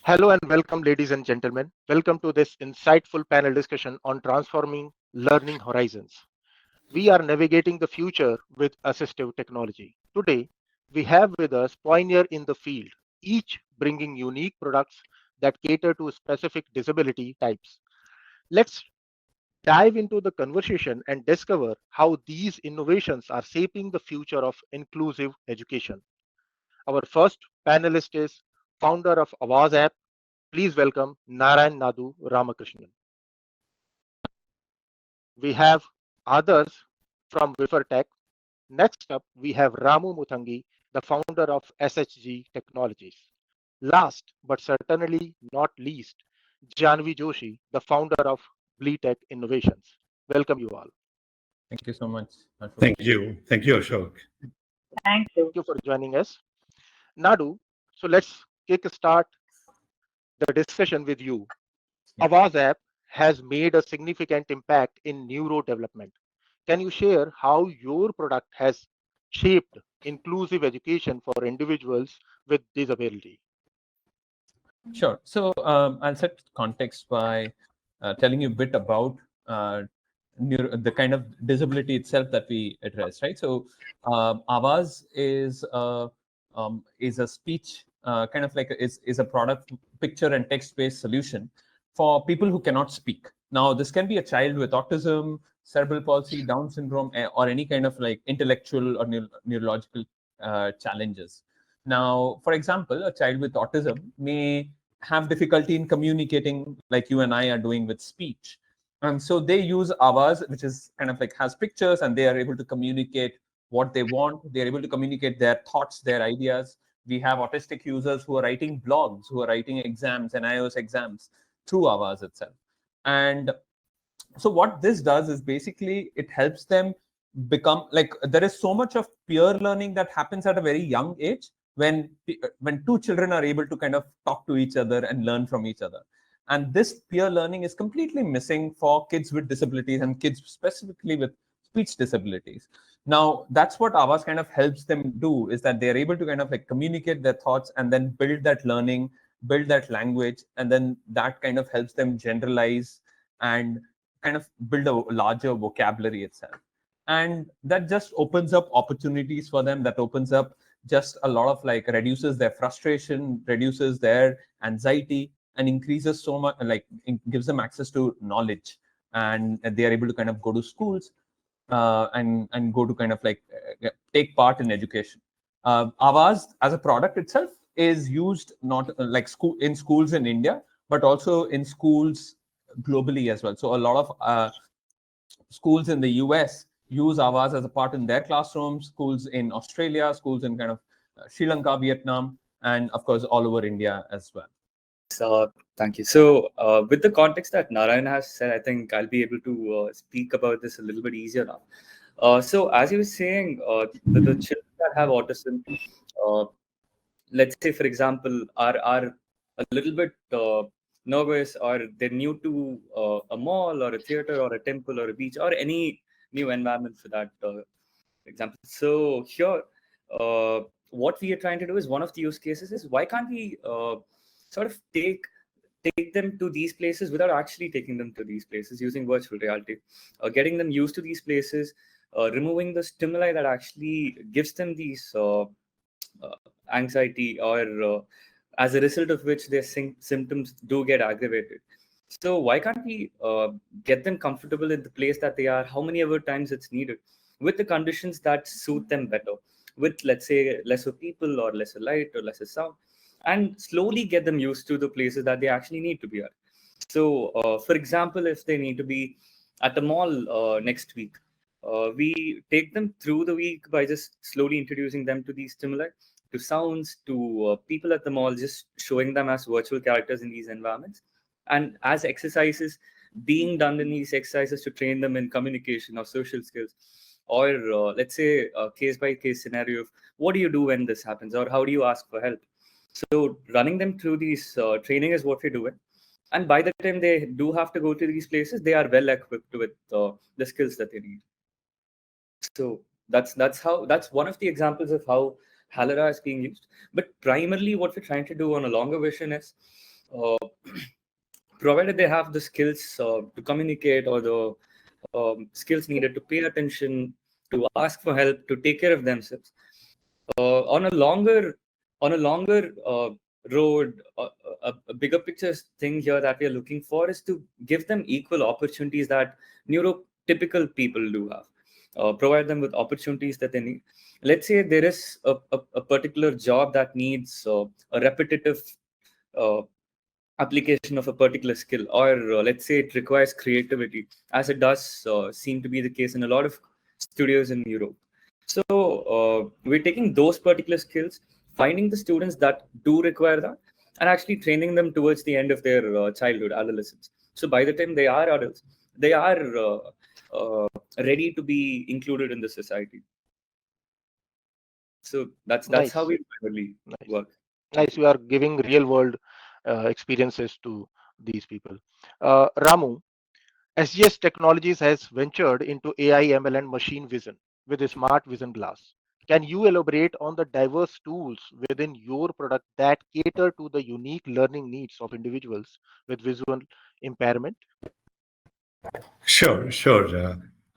Hello and welcome, ladies and gentlemen. Welcome to this insightful panel discussion on transforming learning horizons. We are navigating the future with assistive technology. Today, we have with us pioneer in the field, each bringing unique products that cater to specific disability types. Let's dive into the conversation and discover how these innovations are shaping the future of inclusive education. Our first panelist is founder of Awaz app. Please welcome Narayan Nadu Ramakrishnan. We have others from Wifer Tech. Next up, we have Ramu Muthangi, the founder of SHG Technologies. Last but certainly not least, Janhavi Joshi, the founder of Tech Innovations. Welcome you all. Thank you so much, Ashok. Thank you. Thank you, Ashok. Thank Thank you. you for joining us. Nadu, so let's kick start the discussion with you. Yeah. Awaz app has made a significant impact in neurodevelopment. Can you share how your product has shaped inclusive education for individuals with disability? Sure. So I'll set context by telling you a bit about the kind of disability itself that we address, right? So Avaz is a speech kind of like is a product picture and text based solution for people who cannot speak. Now, this can be a child with autism, cerebral palsy, Down syndrome, or any kind of like intellectual or neurological challenges. Now, for example, a child with autism may have difficulty in communicating like you and I are doing with speech. And so they use Avaz, which is kind of like has pictures, and they are able to communicate what they want. They're able to communicate their thoughts, their ideas. We have autistic users who are writing blogs, who are writing exams and iOS exams through Avaz itself. And so what this does is basically it helps them become like there is so much of peer learning that happens at a very young age when two children are able to kind of talk to each other and learn from each other, and this peer learning is completely missing for kids with disabilities and kids specifically with speech disabilities. Now that's what Avas kind of helps them do, is that they're able to kind of like communicate their thoughts and then build that learning, build that language, and then that kind of helps them generalize and kind of build a larger vocabulary itself. And that just opens up opportunities for them, that opens up just a lot of like reduces their frustration, reduces their anxiety, and increases so much like gives them access to knowledge, and they are able to kind of go to schools and go to kind of like take part in education. Avaz as a product itself is used not like in schools in India, but also in schools globally as well. So a lot of schools in the US use Avaz as a part in their classrooms, schools in Australia, schools in kind of Sri Lanka, Vietnam, and of course all over India as well. Thank you. So with the context that Narayan has said, I think I'll be able to speak about this a little bit easier now. So as you were saying, the children that have autism, let's say, for example, are a little bit nervous, or they're new to a mall or a theater or a temple or a beach or any new environment for that example. So here, what we are trying to do is one of the use cases is why can't we sort of take them to these places without actually taking them to these places using virtual reality, getting them used to these places, removing the stimuli that actually gives them these anxiety, or as a result of which their symptoms do get aggravated. So why can't we get them comfortable in the place that they are, how many ever times it's needed, with the conditions that suit them better, with, let's say, lesser people or lesser light or lesser sound, and slowly get them used to the places that they actually need to be at. So, for example, if they need to be at the mall next week, we take them through the week by just slowly introducing them to these stimuli, to sounds, to people at the mall, just showing them as virtual characters in these environments, and as exercises being done in these exercises to train them in communication or social skills, or let's say a case by case scenario of what do you do when this happens, or how do you ask for help. So running them through these training is what we're doing. And by the time they do have to go to these places, they are well equipped with the skills that they need. So that's one of the examples of how Halera is being used. But primarily what we're trying to do on a longer vision is uh, provided they have the skills to communicate, or the skills needed to pay attention, to ask for help, to take care of themselves. On a longer road, a bigger picture thing here that we are looking for is to give them equal opportunities that neurotypical people do have. Provide them with opportunities that they need. Let's say there is a particular job that needs a repetitive uh, application of a particular skill, or let's say it requires creativity, as it does seem to be the case in a lot of studios in Europe. So we're taking those particular skills, finding the students that do require that, and actually training them towards the end of their childhood, adolescence. So by the time they are adults, they are uh, ready to be included in the society. So that's how Nice, we primarily nice, work. nice. You are giving real world experiences to these people. Ramu, SGS Technologies has ventured into AI, ML, and machine vision with a smart vision glass. Can you elaborate on the diverse tools within your product that cater to the unique learning needs of individuals with visual impairment? Sure, sure.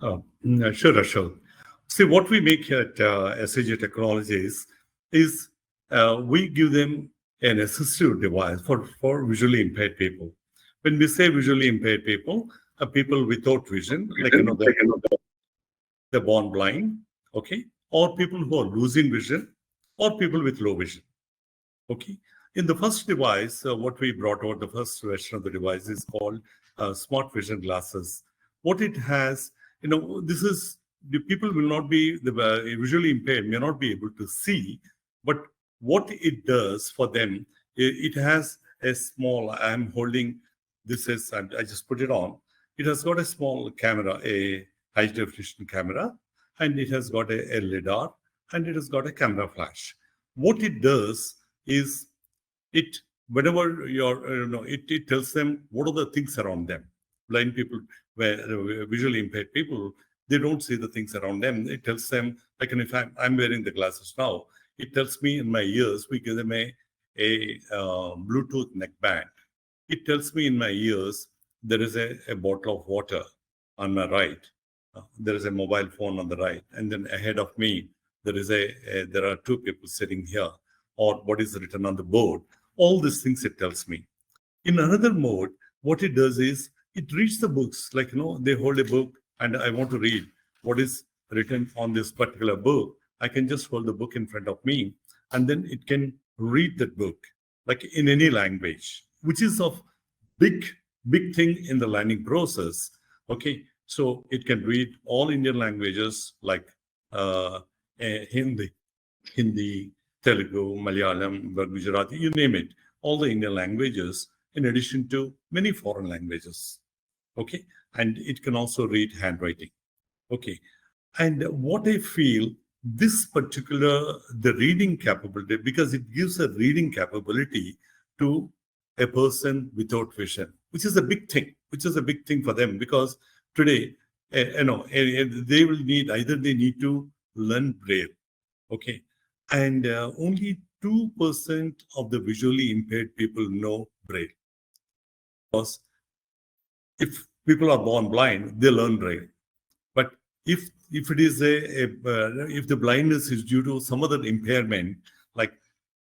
Sure, Ashok. See, what we make at SAG Technologies is we give them an assistive device for visually impaired people. When we say visually impaired people, people without vision, like, they're born blind, okay, or people who are losing vision, or people with low vision. Okay. In the first device, what we brought out, the first version of the device is called smart vision glasses. What it has, this is the people will not be the visually impaired, may not be able to see, but what it does for them, it has a small. I'm holding this is I just put it on. It has got a small camera, a high definition camera, and it has got a lidar, and it has got a camera flash. What it does is it whenever it tells them what are the things around them. Blind people, where visually impaired people, they don't see the things around them. It tells them, like, and if I'm wearing the glasses now, it tells me in my ears. We give them a Bluetooth neckband. It tells me in my ears there is a bottle of water on my right. There is a mobile phone on the right, and then ahead of me there are two people sitting here, or what is written on the board. All these things it tells me. In another mode, what it does is it reads the books. Like, they hold a book and I want to read what is written on this particular book. I can just hold the book in front of me, and then it can read that book, like in any language, which is of big, big thing in the learning process. Okay. So it can read all Indian languages like Hindi, Telugu, Malayalam, Gujarati, you name it, all the Indian languages, in addition to many foreign languages. Okay. And it can also read handwriting. Okay. And what I feel, the reading capability, because it gives a reading capability to a person without vision, which is a big thing for them, because today, they will need, either they need to learn Braille. Okay. And only 2% of the visually impaired people know Braille. Because if people are born blind, they learn Braille. But if it is if the blindness is due to some other impairment, like,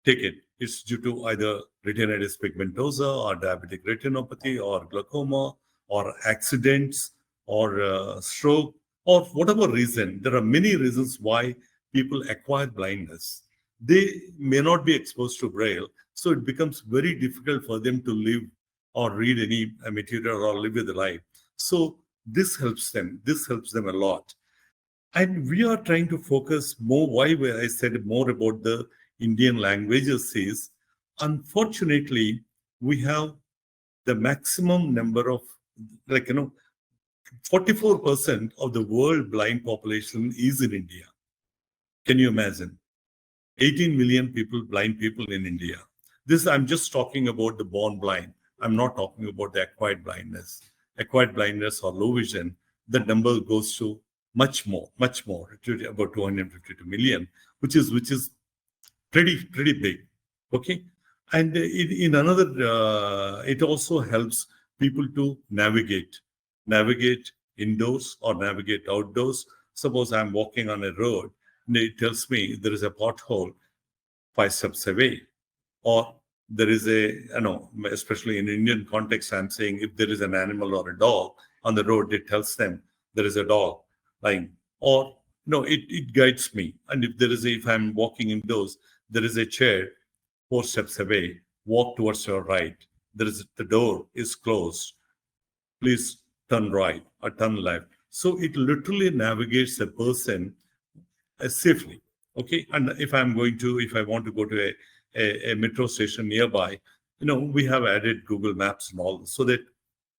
it's due to either retinitis pigmentosa or diabetic retinopathy or glaucoma or accidents or stroke or whatever reason. There are many reasons why people acquire blindness. They may not be exposed to Braille, so it becomes very difficult for them to live or read any material or live with life. So this helps them. This helps them a lot. And we are trying to focus more. Why I said more about the Indian languages is, unfortunately, we have the maximum number of, 44% of the world blind population is in India. Can you imagine? 18 million people, blind people in India. This, I'm just talking about the born blind. I'm not talking about the acquired blindness. Acquired blindness or low vision, the number goes to much more, to about 252 million, which is pretty big. Okay. And in another, it also helps people to navigate indoors or navigate outdoors. Suppose I'm walking on a road and it tells me there is a pothole 5 steps away, or there is a, especially in Indian context, I'm saying if there is an animal or a dog on the road, it tells them there is a dog lying, or it guides me. And if I'm walking indoors, there is a chair 4 steps away, walk towards your right. The door is closed. Please turn right or turn left. So it literally navigates a person safely. Okay. And if I want to go to a metro station nearby, we have added Google Maps and all, so that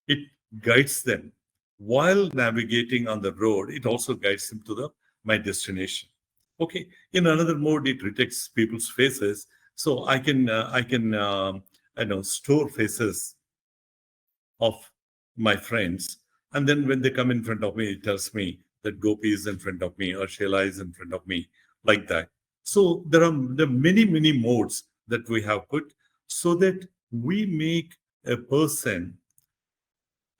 it guides them while navigating on the road. It also guides them to my destination. Okay. In another mode, it detects people's faces, so I can store faces of my friends, and then when they come in front of me, it tells me that Gopi is in front of me or Sheila is in front of me, like that. So there are many modes that we have put, so that we make a person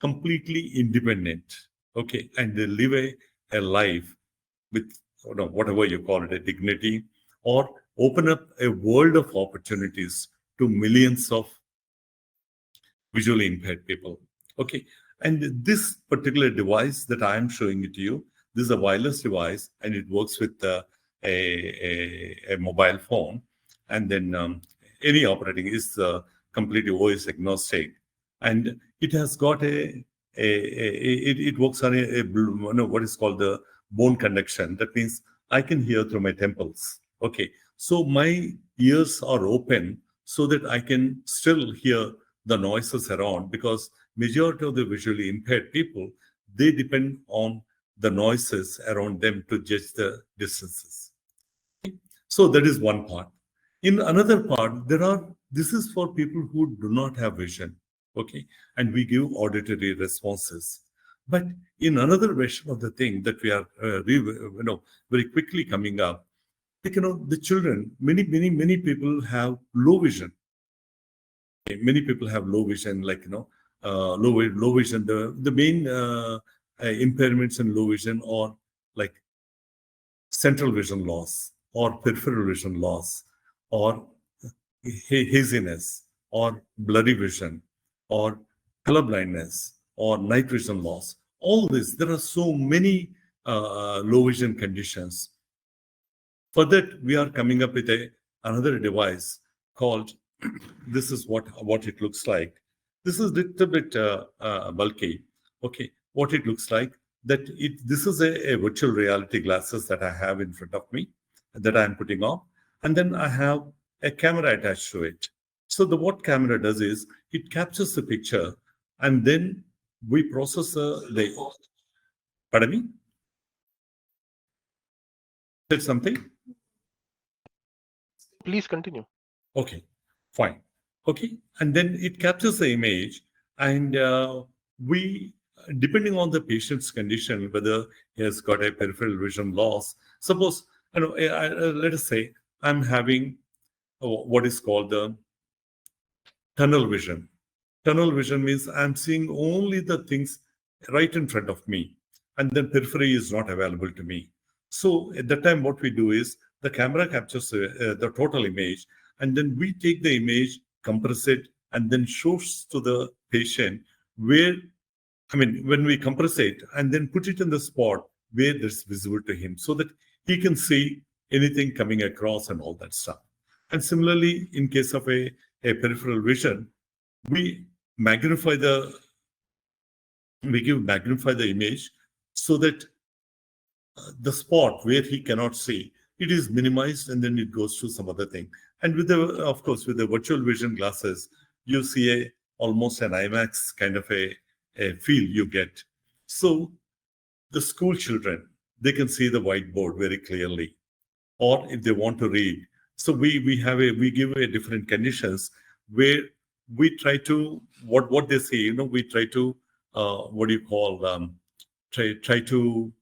completely independent, okay, and they live a life with whatever you call it, a dignity, or open up a world of opportunities to millions of visually impaired people. Okay. And this particular device that I am showing it to you, this is a wireless device, and it works with a mobile phone. And then any operating is completely OS agnostic. And it has got it works on what is called the bone conduction. That means I can hear through my temples. Okay. So my ears are open so that I can still hear the noises around, because majority of the visually impaired people, they depend on the noises around them to judge the distances. So that is one part. In another part, this is for people who do not have vision, okay, and we give auditory responses. But in another version of the thing that we are very quickly coming up, like the children, many people have low vision. Many people have low vision, like low vision. The main impairments in low vision are like central vision loss, or peripheral vision loss, or haziness, or blurry vision, or color blindness, or night vision loss. All this, there are so many low vision conditions. For that, we are coming up with another device called, this is what it looks like. This is a little bit bulky. Okay, what it looks like, this is a virtual reality glasses that I have in front of me, that I am putting on, and then I have a camera attached to it. So what camera does is it captures the picture, and then we process the. Pardon me? Said something? Please continue. Okay, fine. Okay, and then it captures the image, and we, depending on the patient's condition, whether he has got a peripheral vision loss. Suppose, let us say I'm having what is called the tunnel vision. Tunnel vision means I'm seeing only the things right in front of me, and then periphery is not available to me. So at that time, what we do is the camera captures the total image, and then we take the image, compress it, and then shows to the patient when we compress it and then put it in the spot where it's visible to him, so that he can see anything coming across and all that stuff. And similarly, in case of a peripheral vision, we magnify the image, so that the spot where he cannot see, it is minimized, and then it goes to some other thing. And with the virtual vision glasses, you see almost an IMAX kind of a feel you get. So the school children, they can see the whiteboard very clearly, or if they want to read. So we give different conditions where we try to what they say. We try to try to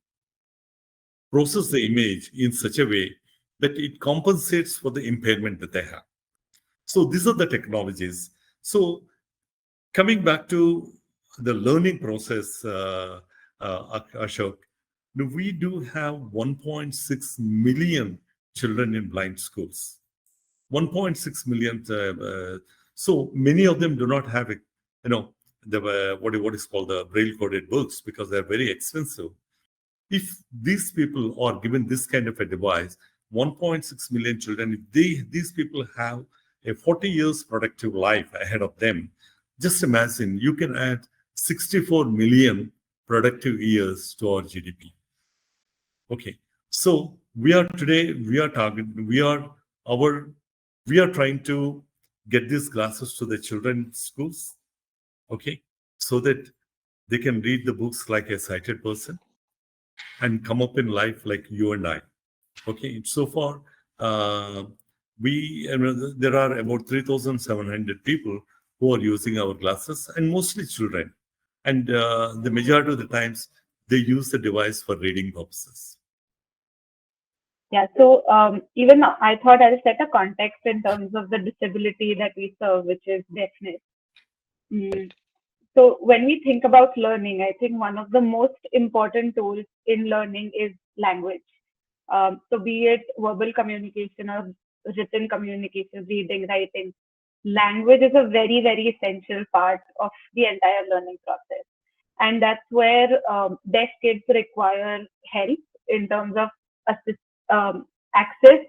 process the image in such a way that it compensates for the impairment that they have. So these are the technologies. So coming back to the learning process, Ashok, we do have 1.6 million children in blind schools. 1.6 million. So many of them do not have, the what is called the braille coded books because they're very expensive. If these people are given this kind of a device, 1.6 million children, if these people have a 40 years productive life ahead of them, just imagine you can add 64 million productive years to our GDP. Okay, so we are trying to get these glasses to the children's schools, okay, so that they can read the books like a sighted person and come up in life like you and I. Okay, so far, there are about 3,700 people who are using our glasses, and mostly children. And the majority of the times, they use the device for reading purposes. Yeah, so even I thought I'll set a context in terms of the disability that we serve, which is deafness. So when we think about learning, I think one of the most important tools in learning is language. So be it verbal communication or written communication, reading, writing, language is a very, very essential part of the entire learning process. And that's where deaf kids require help in terms of access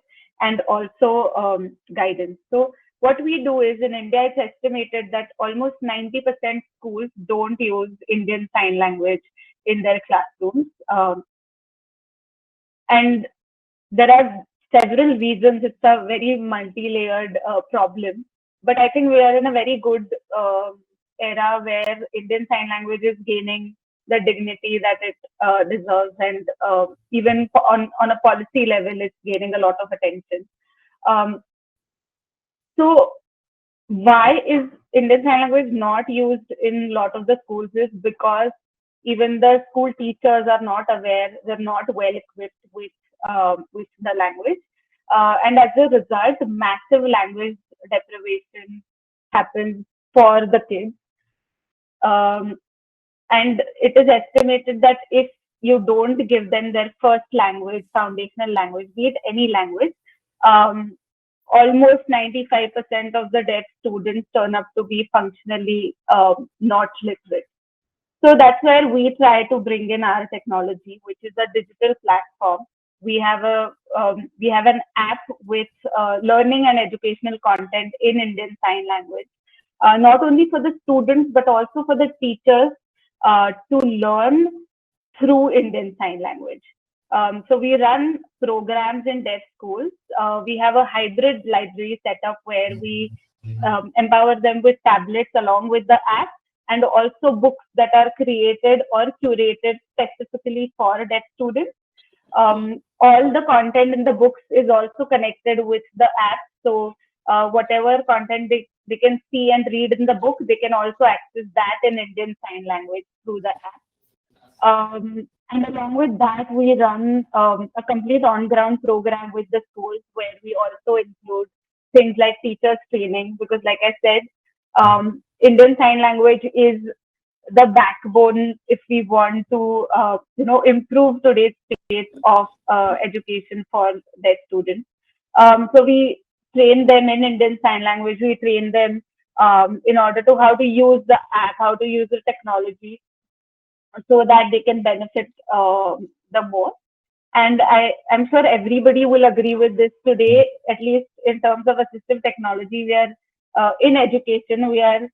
and also guidance. So what we do is in India, it's estimated that almost 90% schools don't use Indian Sign Language in their classrooms. And there are several reasons. It's a very multi-layered problem. But I think we are in a very good era where Indian Sign Language is gaining the dignity that it deserves. And even on a policy level, it's gaining a lot of attention. So why is Indian Sign Language not used in a lot of the schools is because even the school teachers are not aware, they're not well equipped with the language. And as a result, massive language deprivation happens for the kids. And it is estimated that if you don't give them their first language, foundational language, be it any language, almost 95% of the deaf students turn up to be functionally not literate. So that's where we try to bring in our technology, which is a digital platform. We have an app with learning and educational content in Indian Sign Language, not only for the students but also for the teachers to learn through Indian Sign Language. So we run programs in deaf schools. We have a hybrid library setup where we empower them with tablets along with the app, and also books that are created or curated specifically for deaf students. All the content in the books is also connected with the app. So whatever content they can see and read in the book, they can also access that in Indian Sign Language through the app. And along with that, we run a complete on-ground program with the schools where we also include things like teachers training, because like I said, Indian Sign Language is the backbone if we want to, improve today's state of education for their students. So we train them in Indian Sign Language. We train them in order to how to use the app, how to use the technology, so that they can benefit the more. And I'm sure everybody will agree with this today, at least in terms of assistive technology. We are in education, we have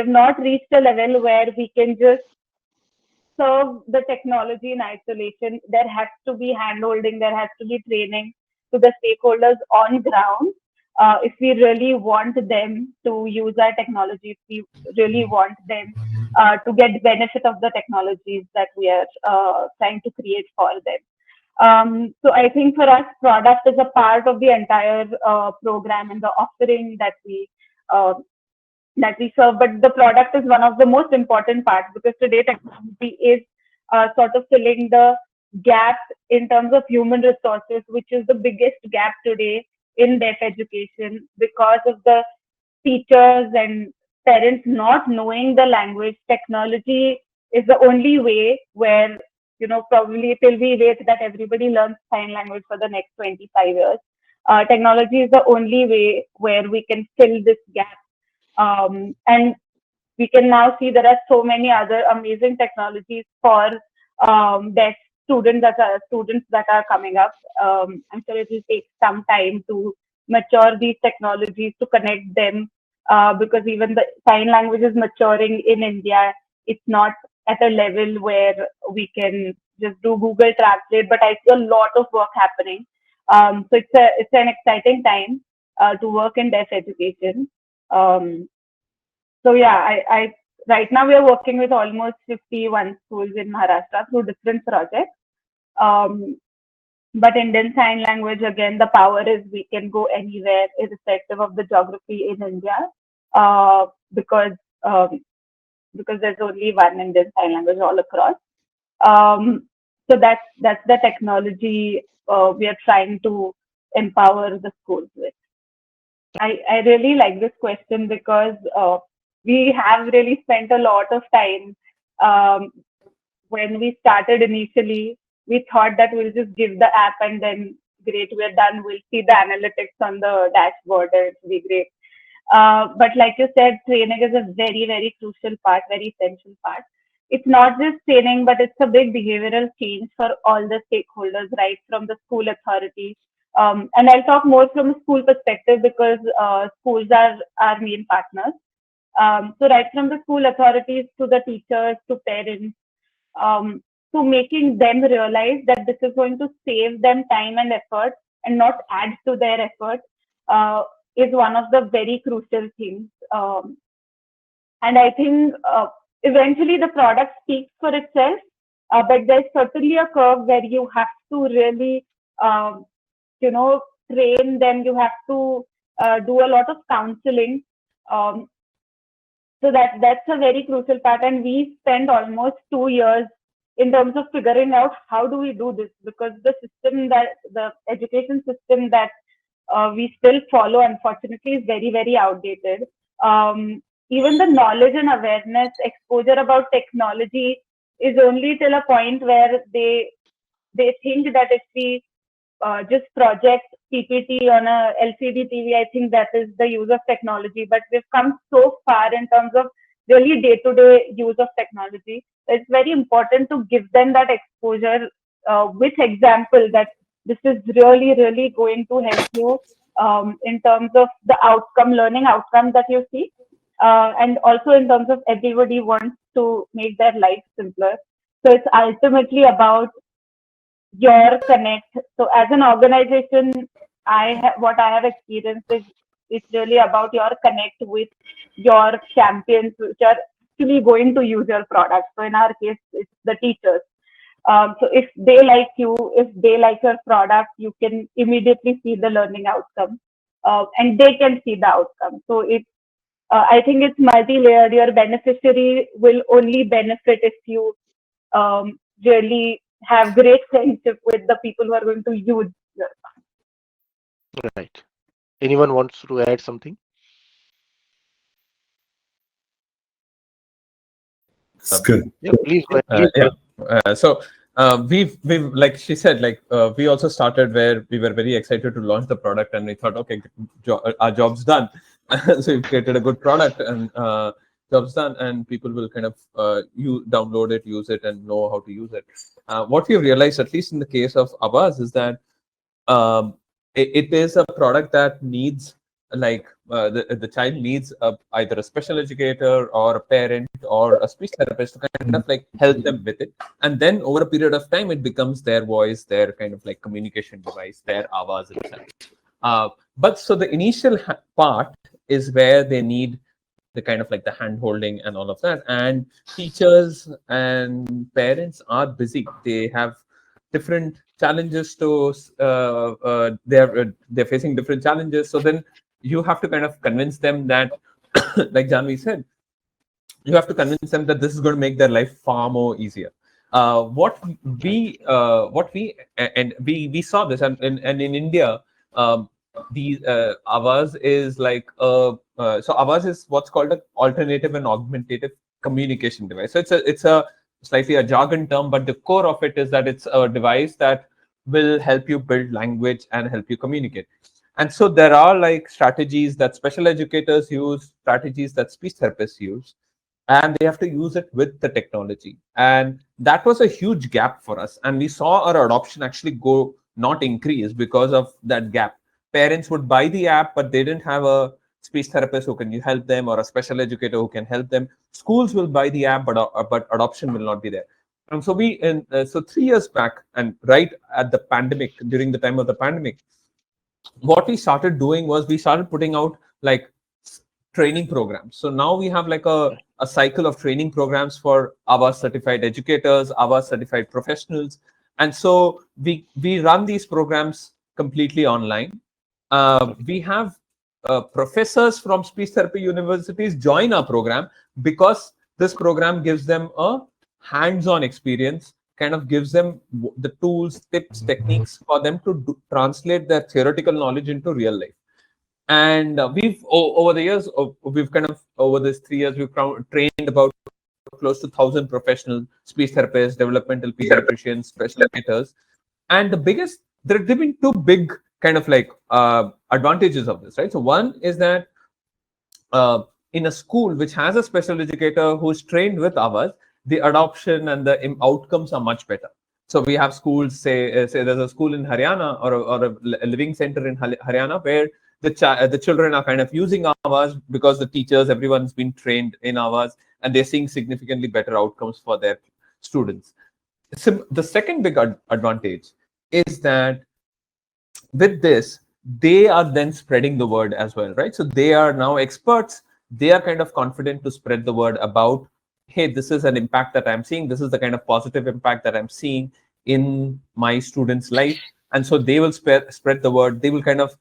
not reached a level where we can just serve the technology in isolation. There has to be handholding, there has to be training to the stakeholders on ground. If we really want them to use our technology, if we really want them to get benefit of the technologies that we are trying to create for them. So I think for us, product is a part of the entire program and the offering that we serve. But the product is one of the most important parts, because today technology is sort of filling the gap in terms of human resources, which is the biggest gap today in deaf education because of the teachers and parents not knowing the language. Technology is the only way where, probably till we wait that everybody learns sign language for the next 25 years. Technology is the only way where we can fill this gap. And we can now see there are so many other amazing technologies for deaf students that are coming up. I'm sure it will take some time to mature these technologies to connect them, because even the sign language is maturing in India. It's not at a level where we can just do Google Translate, but I see a lot of work happening. So it's an exciting time to work in deaf education. So yeah, I right now we are working with almost 51 schools in Maharashtra through different projects. But Indian Sign Language, again, the power is we can go anywhere irrespective of the geography in India, because there's only one Indian Sign Language all across. So that's the technology we are trying to empower the schools with. I really like this question because we have really spent a lot of time. When we started initially, we thought that we'll just give the app and then great, we're done. We'll see the analytics on the dashboard and it'll be great. But like you said, training is a very, very crucial part, very essential part. It's not just training, but it's a big behavioral change for all the stakeholders, right from the school authority. And I'll talk more from a school perspective because schools are our main partners. So right from the school authorities to the teachers to parents, to making them realize that this is going to save them time and effort and not add to their effort, is one of the very crucial things. And I think eventually the product speaks for itself, but there's certainly a curve where you have to really, train them. You have to do a lot of counseling. So that's a very crucial part. And we spent almost 2 years in terms of figuring out how do we do this, because the education system that we still follow, unfortunately, is very, very outdated. Even the knowledge and awareness, exposure about technology is only till a point where they think that if we just project PPT on a LCD TV, I think that is the use of technology. But we've come so far in terms of really day-to-day use of technology. It's very important to give them that exposure with example that this is really, really going to help you in terms of the learning outcome that you see. And also in terms of everybody wants to make their life simpler. So it's ultimately about your connect. So as an organization, what I have experienced is it's really about your connect with your champions, which are actually going to use your product. So in our case, it's the teachers. So if they like you, if they like your product, you can immediately see the learning outcome, and they can see the outcome. So I think it's multi-layered. Your beneficiary will only benefit if you really have great friendship with the people who are going to use your product. Right. Anyone wants to add something? It's good. Yeah, please go ahead. So we've like she said, like we also started where we were very excited to launch the product, and we thought, okay, our job's done. So we've created a good product, and job's done, and people will kind of you download it, use it, and know how to use it. What we've realized, at least in the case of Abbas, is that it is a product that needs, like the child needs either a special educator or a parent or a speech therapist to kind of like help them with it, and then over a period of time it becomes their voice, their kind of like communication device, their avaz itself. But so the initial part is where they need the kind of like the hand holding and all of that, and teachers and parents are busy. They have different challenges to they're facing different challenges. So then you have to kind of convince them that like Janhavi said, you have to convince them that this is going to make their life far more easier. What we saw this, and in India, these ours is like so ours is what's called an alternative and augmentative communication device. So it's a slightly a jargon term, but the core of it is that it's a device that will help you build language and help you communicate. And so there are like strategies that special educators use, strategies that speech therapists use, and they have to use it with the technology. And that was a huge gap for us. And we saw our adoption actually go not increase because of that gap. Parents would buy the app, but they didn't have a speech therapist who can help them or a special educator who can help them. Schools will buy the app, but adoption will not be there. And so so 3 years back, and right at the pandemic, during the time of the pandemic, what we started doing was we started putting out like training programs. So now we have like a cycle of training programs for our certified educators, our certified professionals. And so we run these programs completely online. We have professors from speech therapy universities join our program because this program gives them a hands-on experience, kind of gives them the tools, tips, techniques for them to translate their theoretical knowledge into real life. And over the years, we've kind of over these 3 years, we've trained about close to 1,000 professional speech therapists, developmental pediatricians, special educators. And there have been two big kind of like advantages of this, right? So one is that in a school which has a special educator who's trained with ours, the adoption and the outcomes are much better. So we have schools, say there's a school in Haryana or a living center in Haryana where the children are kind of using ours because the teachers, everyone's been trained in ours, and they're seeing significantly better outcomes for their students. So the second big advantage is that with this, they are then spreading the word as well, right? So they are now experts. They are kind of confident to spread the word about, hey, this is an impact that I'm seeing. This is the kind of positive impact that I'm seeing in my student's life. And so they will spread the word. They will kind of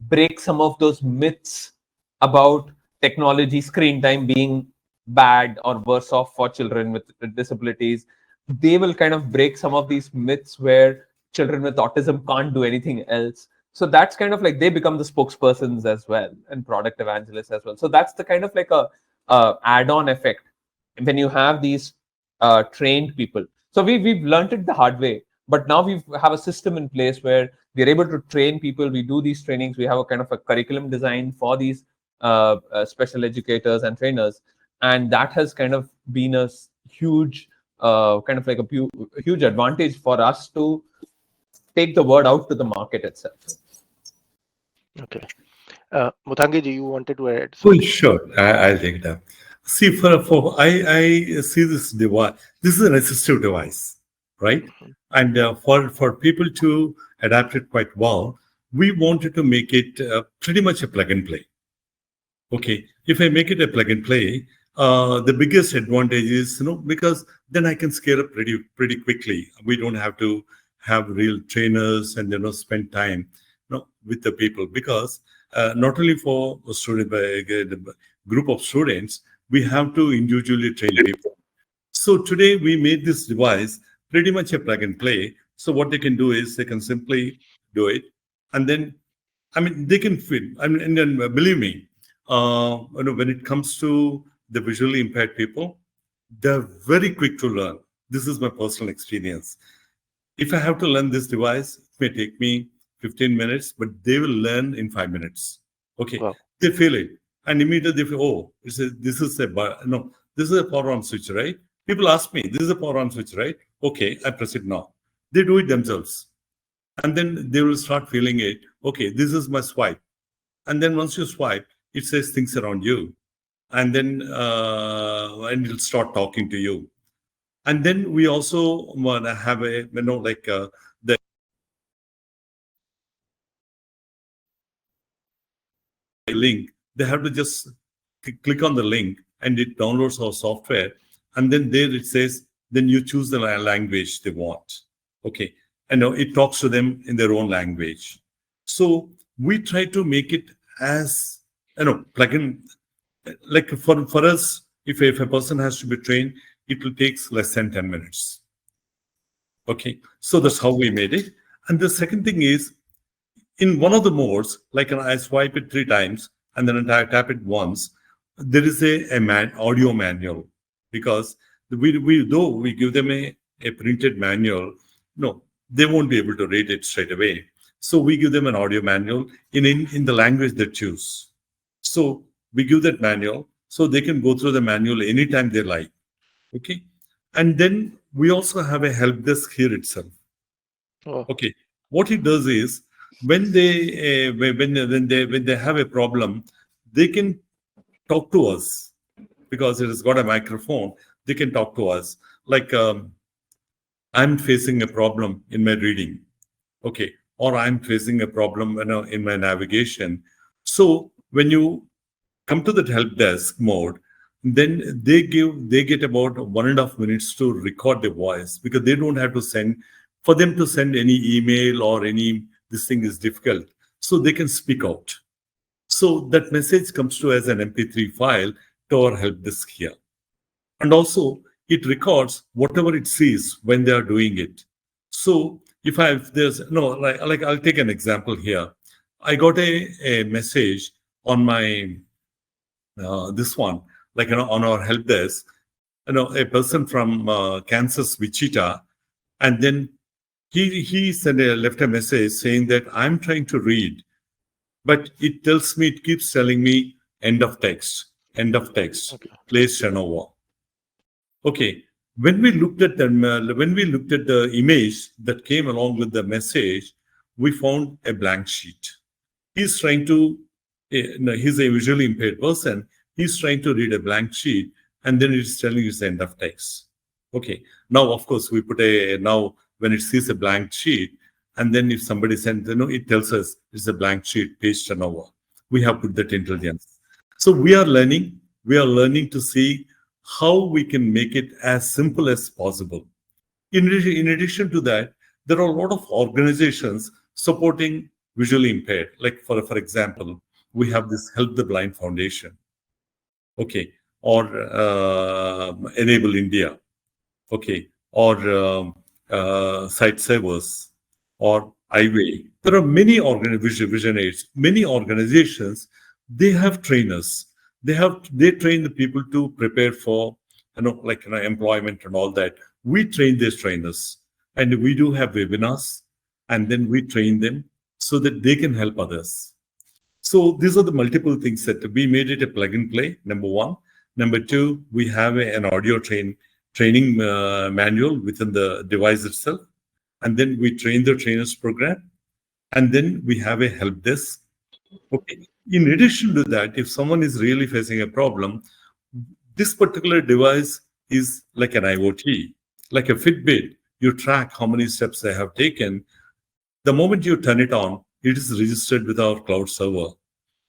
break some of those myths about technology screen time being bad or worse off for children with disabilities. They will kind of break some of these myths where children with autism can't do anything else. So that's kind of like they become the spokespersons as well and product evangelists as well. So that's the kind of like a add-on effect when you have these trained people. So we've learned it the hard way, but now we have a system in place where we're able to train people. We do these trainings. We have a kind of a curriculum design for these special educators and trainers, and that has kind of been a huge kind of like a huge advantage for us to take the word out to the market itself. Okay. Muthangi ji, you wanted to add Well, something? sure. I'll take that. See, I see this device. This is an assistive device, right? And for people to adapt it quite well, we wanted to make it pretty much a plug and play. Okay, if I make it a plug and play, the biggest advantage is, because then I can scale up pretty quickly. We don't have to have real trainers and spend time with the people, because not only for a student, but a group of students, we have to individually train people. So today we made this device pretty much a plug and play. So what they can do is they can simply do it, and then they can fit. And then believe me, when it comes to the visually impaired people, they're very quick to learn. This is my personal experience. If I have to learn this device, it may take me 15 minutes, but they will learn in 5 minutes. Okay, Wow. They feel it, and immediately they feel, oh, this is a power on switch, right? People ask me, this is a power on switch, right? Okay, I press it now. They do it themselves, and then they will start feeling it. Okay, this is my swipe, and then once you swipe, it says things around you, and then and it'll start talking to you. And then we also want to have the link. They have to just click on the link, and it downloads our software. And then there it says, then you choose the language they want. Okay, and it talks to them in their own language. So we try to make it as plug in. Like for us, if a person has to be trained, it will take less than 10 minutes. Okay, so that's how we made it. And the second thing is, In one of the modes, like I swipe it 3 times and then I tap it once, there is audio manual, because though we give them a printed manual, no, they won't be able to read it straight away. So we give them an audio manual in the language they choose. So we give that manual so they can go through the manual anytime they like. Okay. And then we also have a help desk here itself. Oh, Okay. What it does is when they have a problem, they can talk to us because it has got a microphone. They can talk to us. Like I'm facing a problem in my reading. Okay. Or I'm facing a problem in my navigation. So when you come to that help desk mode, then they get about 1.5 minutes to record the voice, because they don't have to for them to send any email or this thing is difficult. So they can speak out. So that message comes to as an MP3 file to our help desk here. And also it records whatever it sees when they are doing it. So if like I'll take an example here. I got a message on my this one, like on our help desk, a person from Kansas, Wichita, and then he left a message saying that I'm trying to read, but it keeps telling me end of text, okay. place Shanova. Okay, when we looked at the image that came along with the message, we found a blank sheet. He's trying to, he's a visually impaired person. He's trying to read a blank sheet, and then it's telling you the end of text. Okay. Now, of course, we put now when it sees a blank sheet, and then if somebody sends, it tells us it's a blank sheet, page turnover. We have put that intelligence. So we are learning to see how we can make it as simple as possible. In addition to that, there are a lot of organizations supporting visually impaired. Like for example, we have this Help the Blind Foundation, okay, or Enable India, okay, or Site Savers, or iWay. There are many vision aids, many organizations. They have trainers. They train the people to prepare for employment and all that. We train these trainers, and we do have webinars, and then we train them so that they can help others. So these are the multiple things that we made it a plug and play, number one. Number two, we have an audio training manual within the device itself. And then we train the trainers program. And then we have a help desk. Okay. In addition to that, if someone is really facing a problem, this particular device is like an IoT, like a Fitbit. You track how many steps they have taken. The moment you turn it on, it is registered with our cloud server.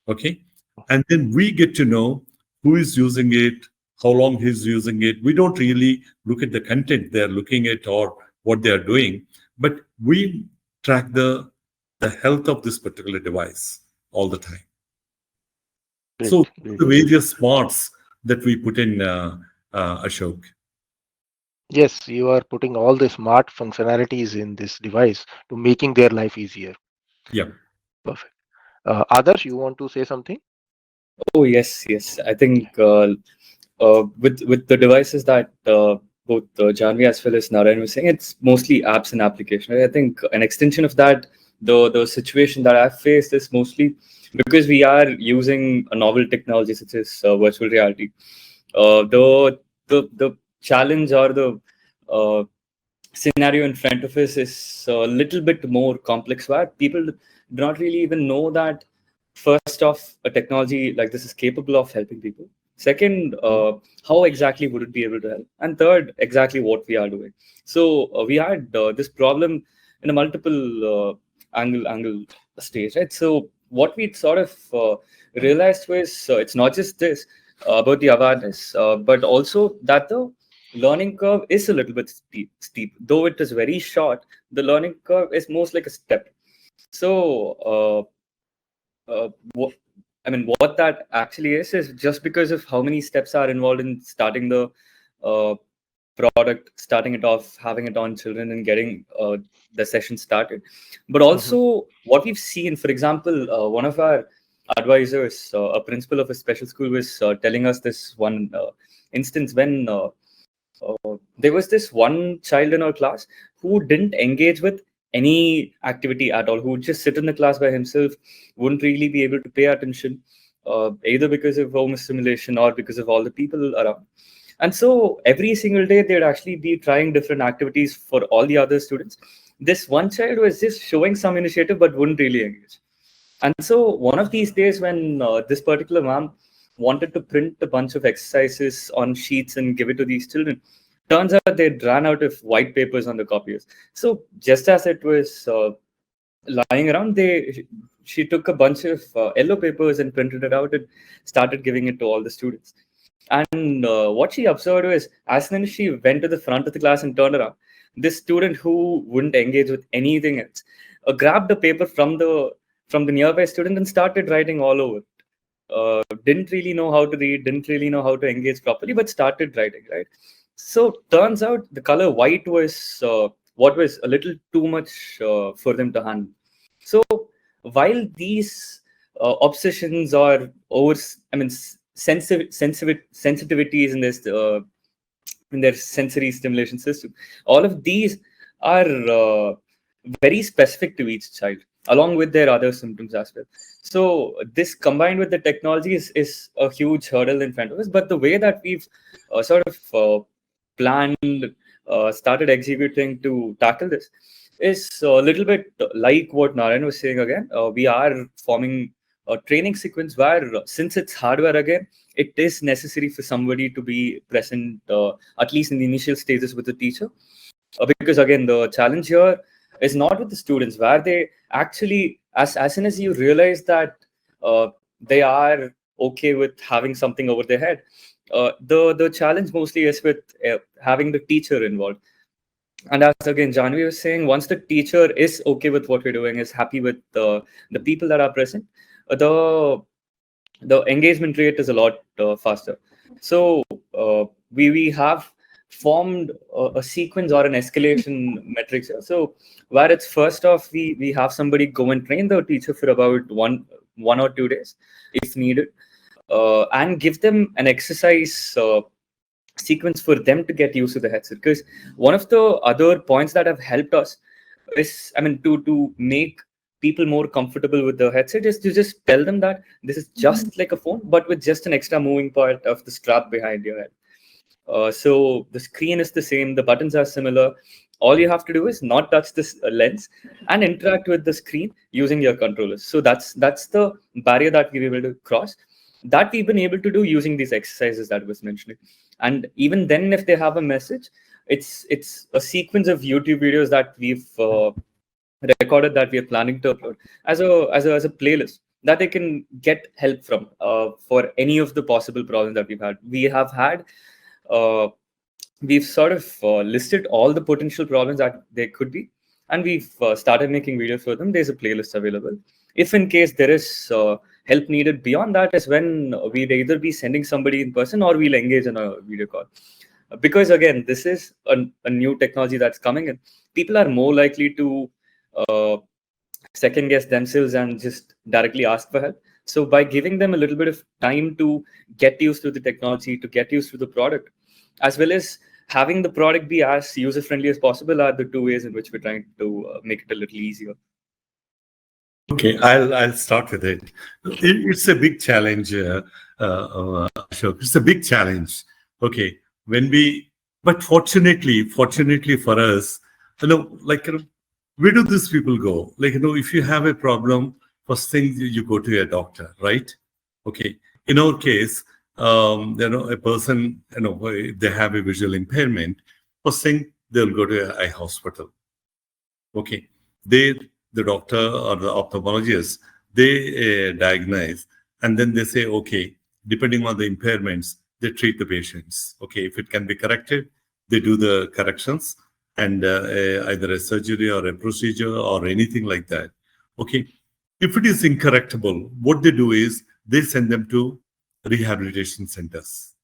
Okay. And then we get to know who is using it, how long he's using it. We don't really look at the content they're looking at or what they're doing, but we track the health of this particular device all the time. Great, So great. the various smarts that we put in, Ashok. Yes, you are putting all the smart functionalities in this device to making their life easier. Yeah. Perfect. Adarsh, you want to say something? Oh yes, yes. I think with the devices that both Janhavi as well as Narayanan was saying, it's mostly apps and application. I think an extension of that, the situation that I've faced is mostly because we are using a novel technology such as virtual reality. The challenge or the scenario in front of us is a little bit more complex, where people do not really even know that first off, a technology like this is capable of helping people. Second, how exactly would it be able to help? And third, exactly what we are doing. So we had this problem in a multiple angle stage, right? So what we sort of realized was it's not just this about the awareness, but also that the learning curve is a little bit steep. Though it is very short, the learning curve is most like a step. So what that actually is just because of how many steps are involved in starting the product, starting it off, having it on children, and getting the session started. But also, what we've seen, for example, one of our advisors, a principal of a special school, was telling us this one instance when there was this one child in our class who didn't engage with any activity at all, who would just sit in the class by himself, wouldn't really be able to pay attention, either because of overstimulation or because of all the people around. And so every single day, they'd actually be trying different activities for all the other students. This one child was just showing some initiative, but wouldn't really engage. And so one of these days, when this particular ma'am wanted to print a bunch of exercises on sheets and give it to these children, turns out they'd ran out of white papers on the copiers. So just as it was lying around, she took a bunch of yellow papers and printed it out and started giving it to all the students. And what she observed was, as soon as she went to the front of the class and turned around, this student who wouldn't engage with anything else grabbed a paper from the nearby student and started writing all over it. Didn't really know how to read, didn't really know how to engage properly, but started writing, right? So turns out the color white was what was a little too much for them to handle. So while these obsessions or sensitivities in this in their sensory stimulation system, all of these are very specific to each child, along with their other symptoms as well. So this combined with the technology is a huge hurdle in front of us. But the way that we've sort of planned, started executing to tackle this is a little bit like what Narayan was saying again. We are forming a training sequence where, since it's hardware again, it is necessary for somebody to be present, at least in the initial stages with the teacher. Because again, the challenge here is not with the students, where they actually, as soon as you realize that they are okay with having something over their head, the challenge mostly is with having the teacher involved. And as again Janhavi was saying, once the teacher is okay with what we're doing, is happy with the people that are present, the engagement rate is a lot faster. So we have formed a sequence or an escalation metrics. So where it's first off, we have somebody go and train the teacher for about one or 2 days if needed, and give them an exercise sequence for them to get used to the headset. Because one of the other points that have helped us is, to make people more comfortable with the headset, is to just tell them that this is just like a phone, but with just an extra moving part of the strap behind your head. So the screen is the same, the buttons are similar. All you have to do is not touch this lens and interact with the screen using your controllers. So that's the barrier that we're able to cross, that we've been able to do using these exercises that I was mentioning. And even then, if they have a message, it's a sequence of YouTube videos that we've recorded, that we are planning to upload as a playlist that they can get help from for any of the possible problems that we've had. We have had we've sort of listed all the potential problems that there could be, and we've started making videos for them. There's a playlist available. If in case there is help needed beyond that, is when we'd either be sending somebody in person or we'll engage in a video call. Because again, this is a new technology that's coming in. People are more likely to second guess themselves and just directly ask for help. So by giving them a little bit of time to get used to the technology, to get used to the product, as well as having the product be as user-friendly as possible, are the two ways in which we're trying to make it a little easier. Okay, I'll start with it. It's a big challenge, Ashok. It's a big challenge. Okay, but fortunately for us, where do these people go? If you have a problem, first thing you go to a doctor, right? Okay. In our case, a person, if they have a visual impairment, first thing they'll go to an eye hospital. Okay. The doctor or the ophthalmologist, they diagnose, and then they say, okay, depending on the impairments, they treat the patients. Okay, if it can be corrected, they do the corrections, and either a surgery or a procedure or anything like that. Okay, if it is incorrectable, what they do is they send them to rehabilitation centers.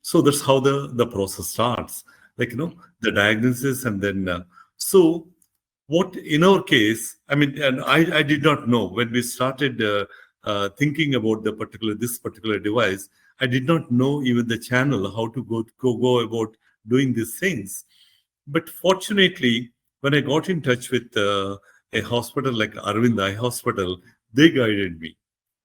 So that's how the process starts. Like, the diagnosis, and then so what in our case, I mean, and I did not know when we started thinking about this particular device. I did not know even the channel how to go about doing these things. But fortunately, when I got in touch with a hospital like Arvind Eye Hospital, they guided me.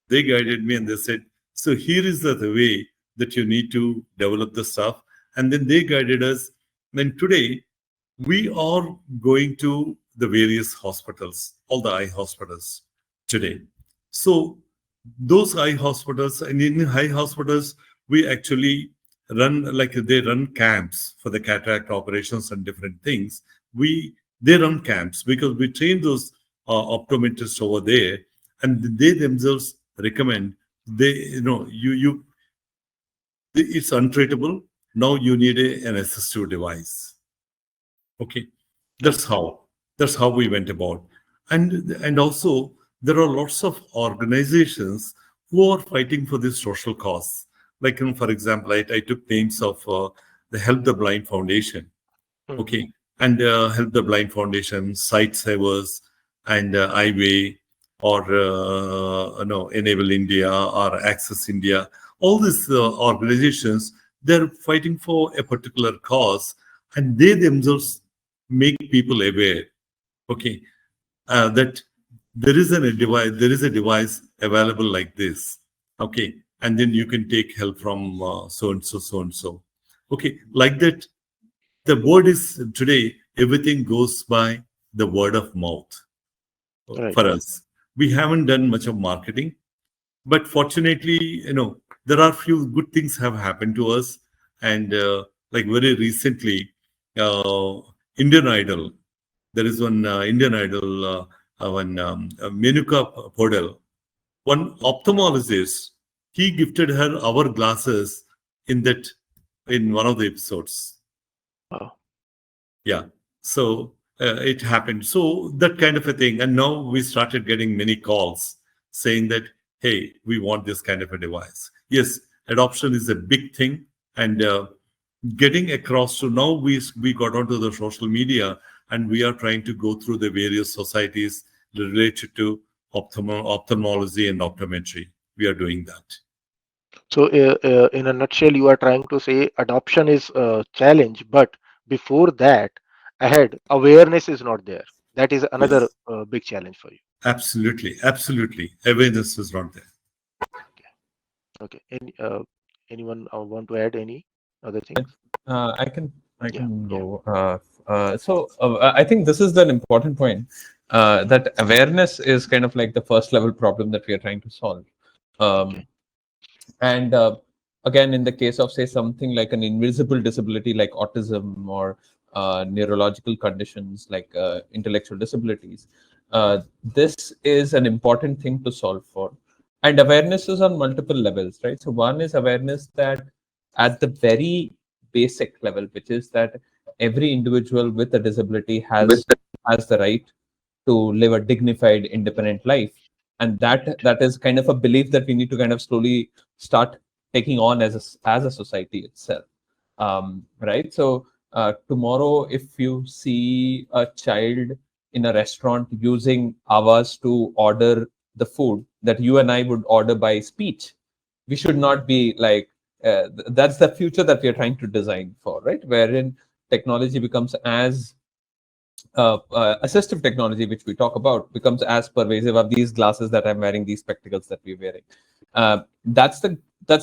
They guided me and they said, so here is the way that you need to develop the stuff. And then they guided us. Then today, we are going to the various hospitals, all the eye hospitals today. So those eye hospitals, and in eye hospitals, we actually they run camps for the cataract operations and different things. They run camps because we train those optometrists over there, and they themselves recommend, it's untreatable. Now you need an assistive device. Okay, that's how we went about. And also there are lots of organizations who are fighting for this social cause. Like, for example, I took names of the Help the Blind Foundation. Okay, and Help the Blind Foundation, Sight Savers, and iWay, or Enable India, or Access India. All these organizations, they're fighting for a particular cause, and they themselves make people aware. Okay, that there is a device available like this. Okay, and then you can take help from so and so. Okay, like that. The word is today, everything goes by the word of mouth. Right. For us, we haven't done much of marketing, but fortunately, there are few good things have happened to us. And like very recently, Indian Idol, there is one Indian Idol, one Menuka Podal, one ophthalmologist, he gifted her our glasses in one of the episodes. Wow. Yeah. So it happened. So that kind of a thing. And now we started getting many calls saying that, hey, we want this kind of a device. Yes, adoption is a big thing. And getting across to now, we got onto the social media, and we are trying to go through the various societies related to ophthalmology and optometry. We are doing that. So, in a nutshell, you are trying to say adoption is a challenge, but before that, ahead, awareness is not there. That is another Yes, big challenge for you. absolutely. Absolutely. Awareness is not there. Okay. Anyone want to add any other things? I can Yeah. go. I think this is an important point, that awareness is kind of like the first level problem that we are trying to solve. Okay. And again, in the case of, say, something like an invisible disability like autism, or neurological conditions like intellectual disabilities, this is an important thing to solve for. And awareness is on multiple levels, right? So one is awareness that at the very basic level, which is that every individual with a disability has the right to live a dignified, independent life. And that is kind of a belief that we need to kind of slowly start taking on as a society itself. Right? So tomorrow, if you see a child in a restaurant using ours to order the food that you and I would order by speech, we should not be like, that's the future that we are trying to design for, right? Wherein technology becomes as assistive technology, which we talk about, becomes as pervasive of these glasses that I'm wearing, these spectacles that we're wearing. That's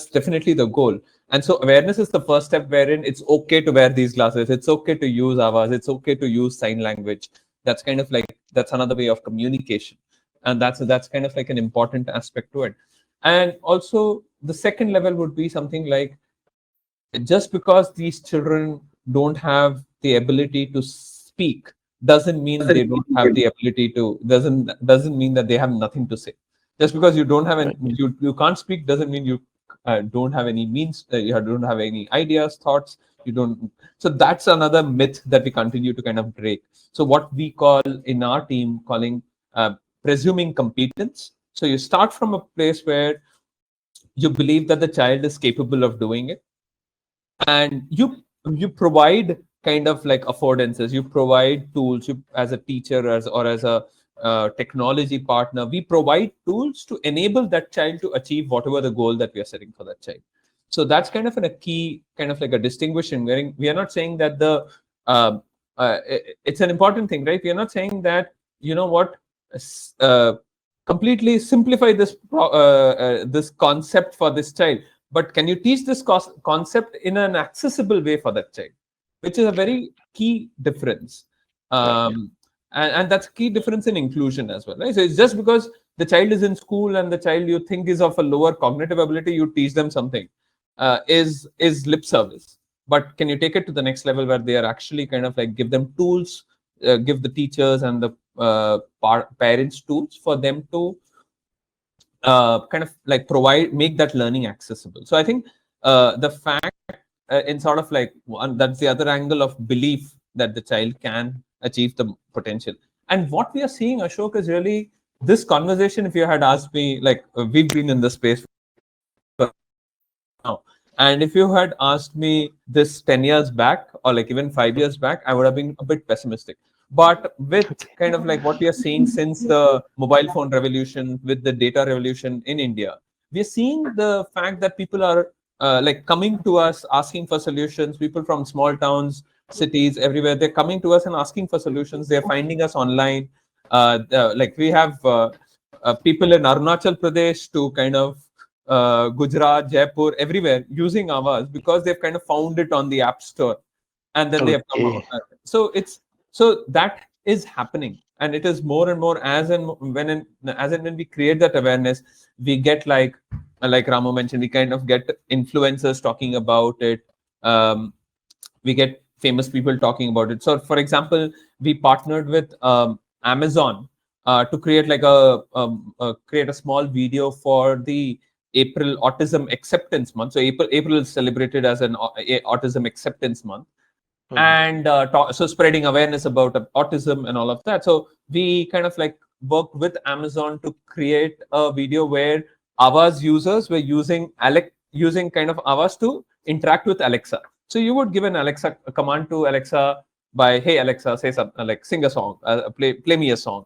definitely the goal. And so awareness is the first step, wherein it's okay to wear these glasses, it's okay to use ours, it's okay to use sign language. That's kind of like, that's another way of communication, and that's kind of like an important aspect to it. And also the second level would be something like, just because these children don't have the ability to speak doesn't mean they don't have the ability to, doesn't mean that they have nothing to say. Just because you don't have Right. you can't speak doesn't mean you don't have any means, you don't have any ideas, thoughts, you don't. So that's another myth that we continue to kind of break. So what we call in our team calling presuming competence. So you start from a place where you believe that the child is capable of doing it, and you provide kind of like affordances, you provide tools, you as a teacher or as a technology partner, we provide tools to enable that child to achieve whatever the goal that we are setting for that child. So that's kind of a key, kind of like a distinguishing, where we are not saying that the it's an important thing, right? We are not saying that, you know what, uh, completely simplify this concept for this child, but can you teach this concept in an accessible way for that child, which is a very key difference. Right. And that's key difference in inclusion as well, right? So it's just because the child is in school and the child you think is of a lower cognitive ability, you teach them something, is lip service. But can you take it to the next level where they are actually kind of like give them tools, give the teachers and the parents tools for them to kind of like make that learning accessible. So I think the fact in sort of like that's the other angle of belief that the child can achieve the potential. And what we are seeing, Ashok, is really this conversation. If you had asked me, like we've been in the space for now, and if you had asked me this 10 years back or like even 5 years back, I would have been a bit pessimistic. But with kind of like what we are seeing since the mobile phone revolution, with the data revolution in India, we are seeing the fact that people are like coming to us asking for solutions. People from small towns, cities, everywhere, they're coming to us and asking for solutions. They're finding us online. Like we have people in Arunachal Pradesh to kind of Gujarat, Jaipur, everywhere using Avaz because they've kind of found it on the App Store, and then they have come Okay. out. So that is happening, and it is more and more as and when we create that awareness, we get like Ramu mentioned, we kind of get influencers talking about it. We get famous people talking about it. So, for example, we partnered with Amazon to create like create a small video for the April Autism Acceptance Month. So April is celebrated as an Autism Acceptance Month, Mhm. and so spreading awareness about autism and all of that. So we kind of like worked with Amazon to create a video where Avaz users were using kind of Avaz to interact with Alexa. So you would give a command to Alexa by, "Hey Alexa, say something like sing a song, play me a song."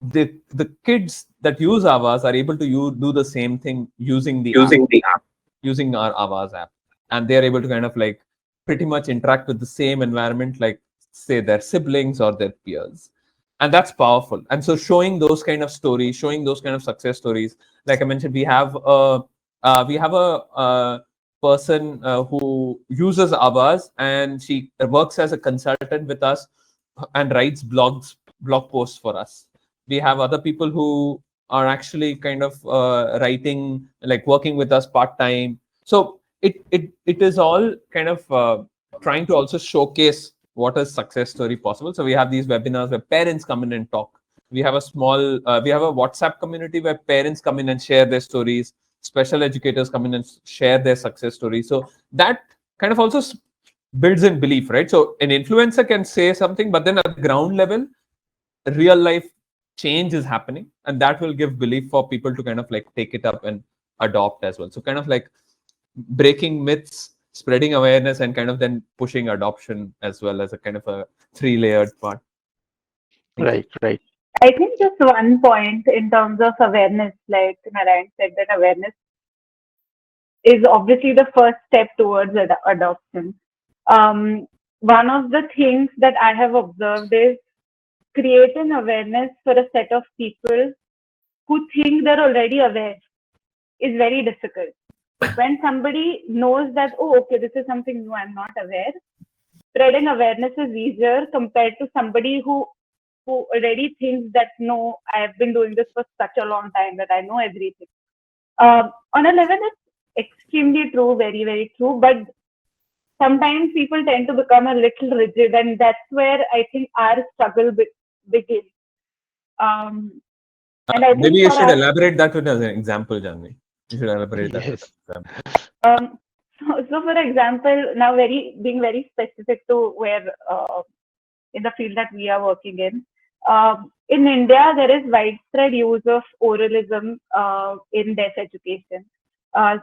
The kids that use Avaz are able to do the same thing using the app, using our Avaz app, and they are able to kind of like pretty much interact with the same environment like say their siblings or their peers. And that's powerful. And so showing those kind of stories, showing those kind of success stories, like I mentioned, we have a person who uses Avaz, and she works as a consultant with us and writes blog posts for us. We have other people who are actually kind of writing, like working with us part time. So it is all kind of trying to also showcase what is success story possible. So we have these webinars where parents come in and talk. We have we have a WhatsApp community where parents come in and share their stories. Special educators come in and share their success stories. So that kind of also builds in belief, right? So an influencer can say something, but then at the ground level, real life change is happening, and that will give belief for people to kind of like take it up and adopt as well. So kind of like breaking myths, spreading awareness, and kind of then pushing adoption as well as a kind of a three-layered part. Thank you. Right, right. I think just one point in terms of awareness, like Narayan said, that awareness is obviously the first step towards adoption. One of the things that I have observed is creating awareness for a set of people who think they're already aware is very difficult. When somebody knows that, oh, okay, this is something new, I'm not aware, spreading awareness is easier compared to somebody who already thinks that, no, I have been doing this for such a long time that I know everything. On a level, it's extremely true, very, very true. But sometimes people tend to become a little rigid, and that's where I think our struggle begins. Um, and I Maybe think you for should us, elaborate that with as an example, Janvi. You should elaborate that with Yes. an example. so for example, now being very specific to where in the field that we are working in. In India, there is widespread use of oralism in deaf education.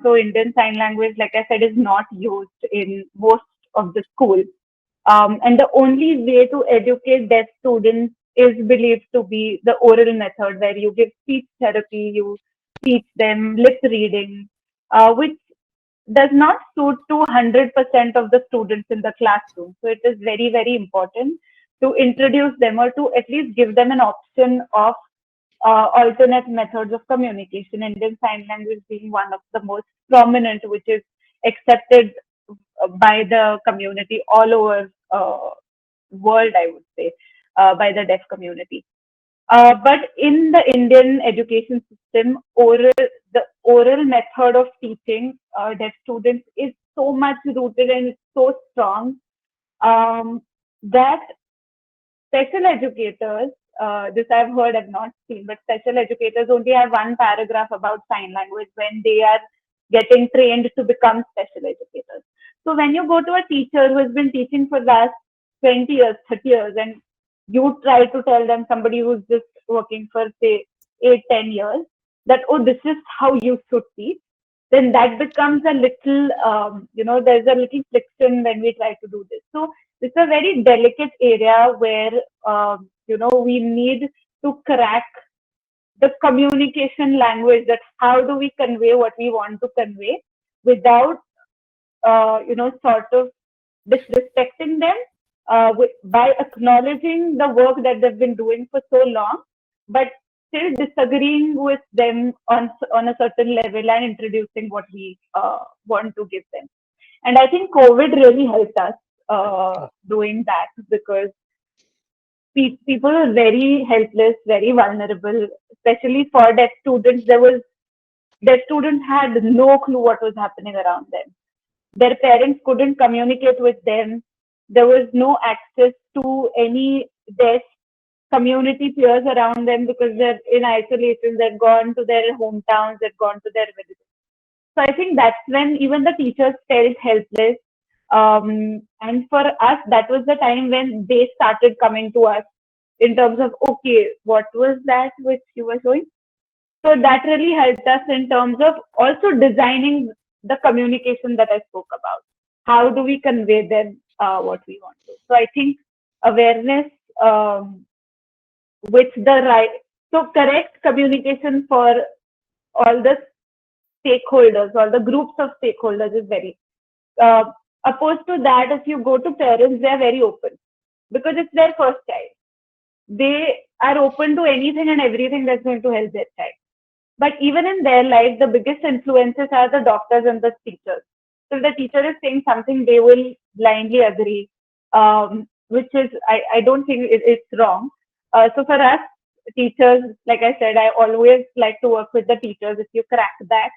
So Indian Sign Language, like I said, is not used in most of the schools. And the only way to educate deaf students is believed to be the oral method, where you give speech therapy, you teach them lip reading, which does not suit to 100% of the students in the classroom. So it is very, very important to introduce them, or to at least give them an option of alternate methods of communication. Indian Sign Language being one of the most prominent, which is accepted by the community all over world, I would say, by the deaf community. But in the Indian education system, the oral method of teaching deaf students is so much rooted and it's so strong, that special educators, this I've heard, I've not seen, but special educators only have one paragraph about sign language when they are getting trained to become special educators. So when you go to a teacher who has been teaching for the last 20 years, 30 years, and you try to tell them, somebody who's just working for, say, 8, 10 years, that, oh, this is how you should teach, then that becomes a little, there's a little friction when we try to do this. So it's a very delicate area where, we need to crack the communication language, that how do we convey what we want to convey without, sort of disrespecting them, by acknowledging the work that they've been doing for so long, but still disagreeing with them on a certain level and introducing what we want to give them. And I think COVID really helped us doing that, because people are very helpless, very vulnerable, especially for deaf students. Deaf students had no clue what was happening around them. Their parents couldn't communicate with them. There was no access to any deaf community peers around them, because they're in isolation. They've gone to their hometowns, they've gone to their villages. So I think that's when even the teachers felt helpless. And for us, that was the time when they started coming to us in terms of, okay, what was that which you were showing? So that really helped us in terms of also designing the communication that I spoke about. How do we convey them what we want to? So I think awareness, with the right, so correct communication for all the stakeholders, all the groups of stakeholders is very, opposed to that, if you go to parents, they are very open, because it's their first child. They are open to anything and everything that's going to help their child. But even in their life, the biggest influences are the doctors and the teachers. So if the teacher is saying something, they will blindly agree, which is, I don't think it's wrong. So for us, teachers, like I said, I always like to work with the teachers. If you crack that,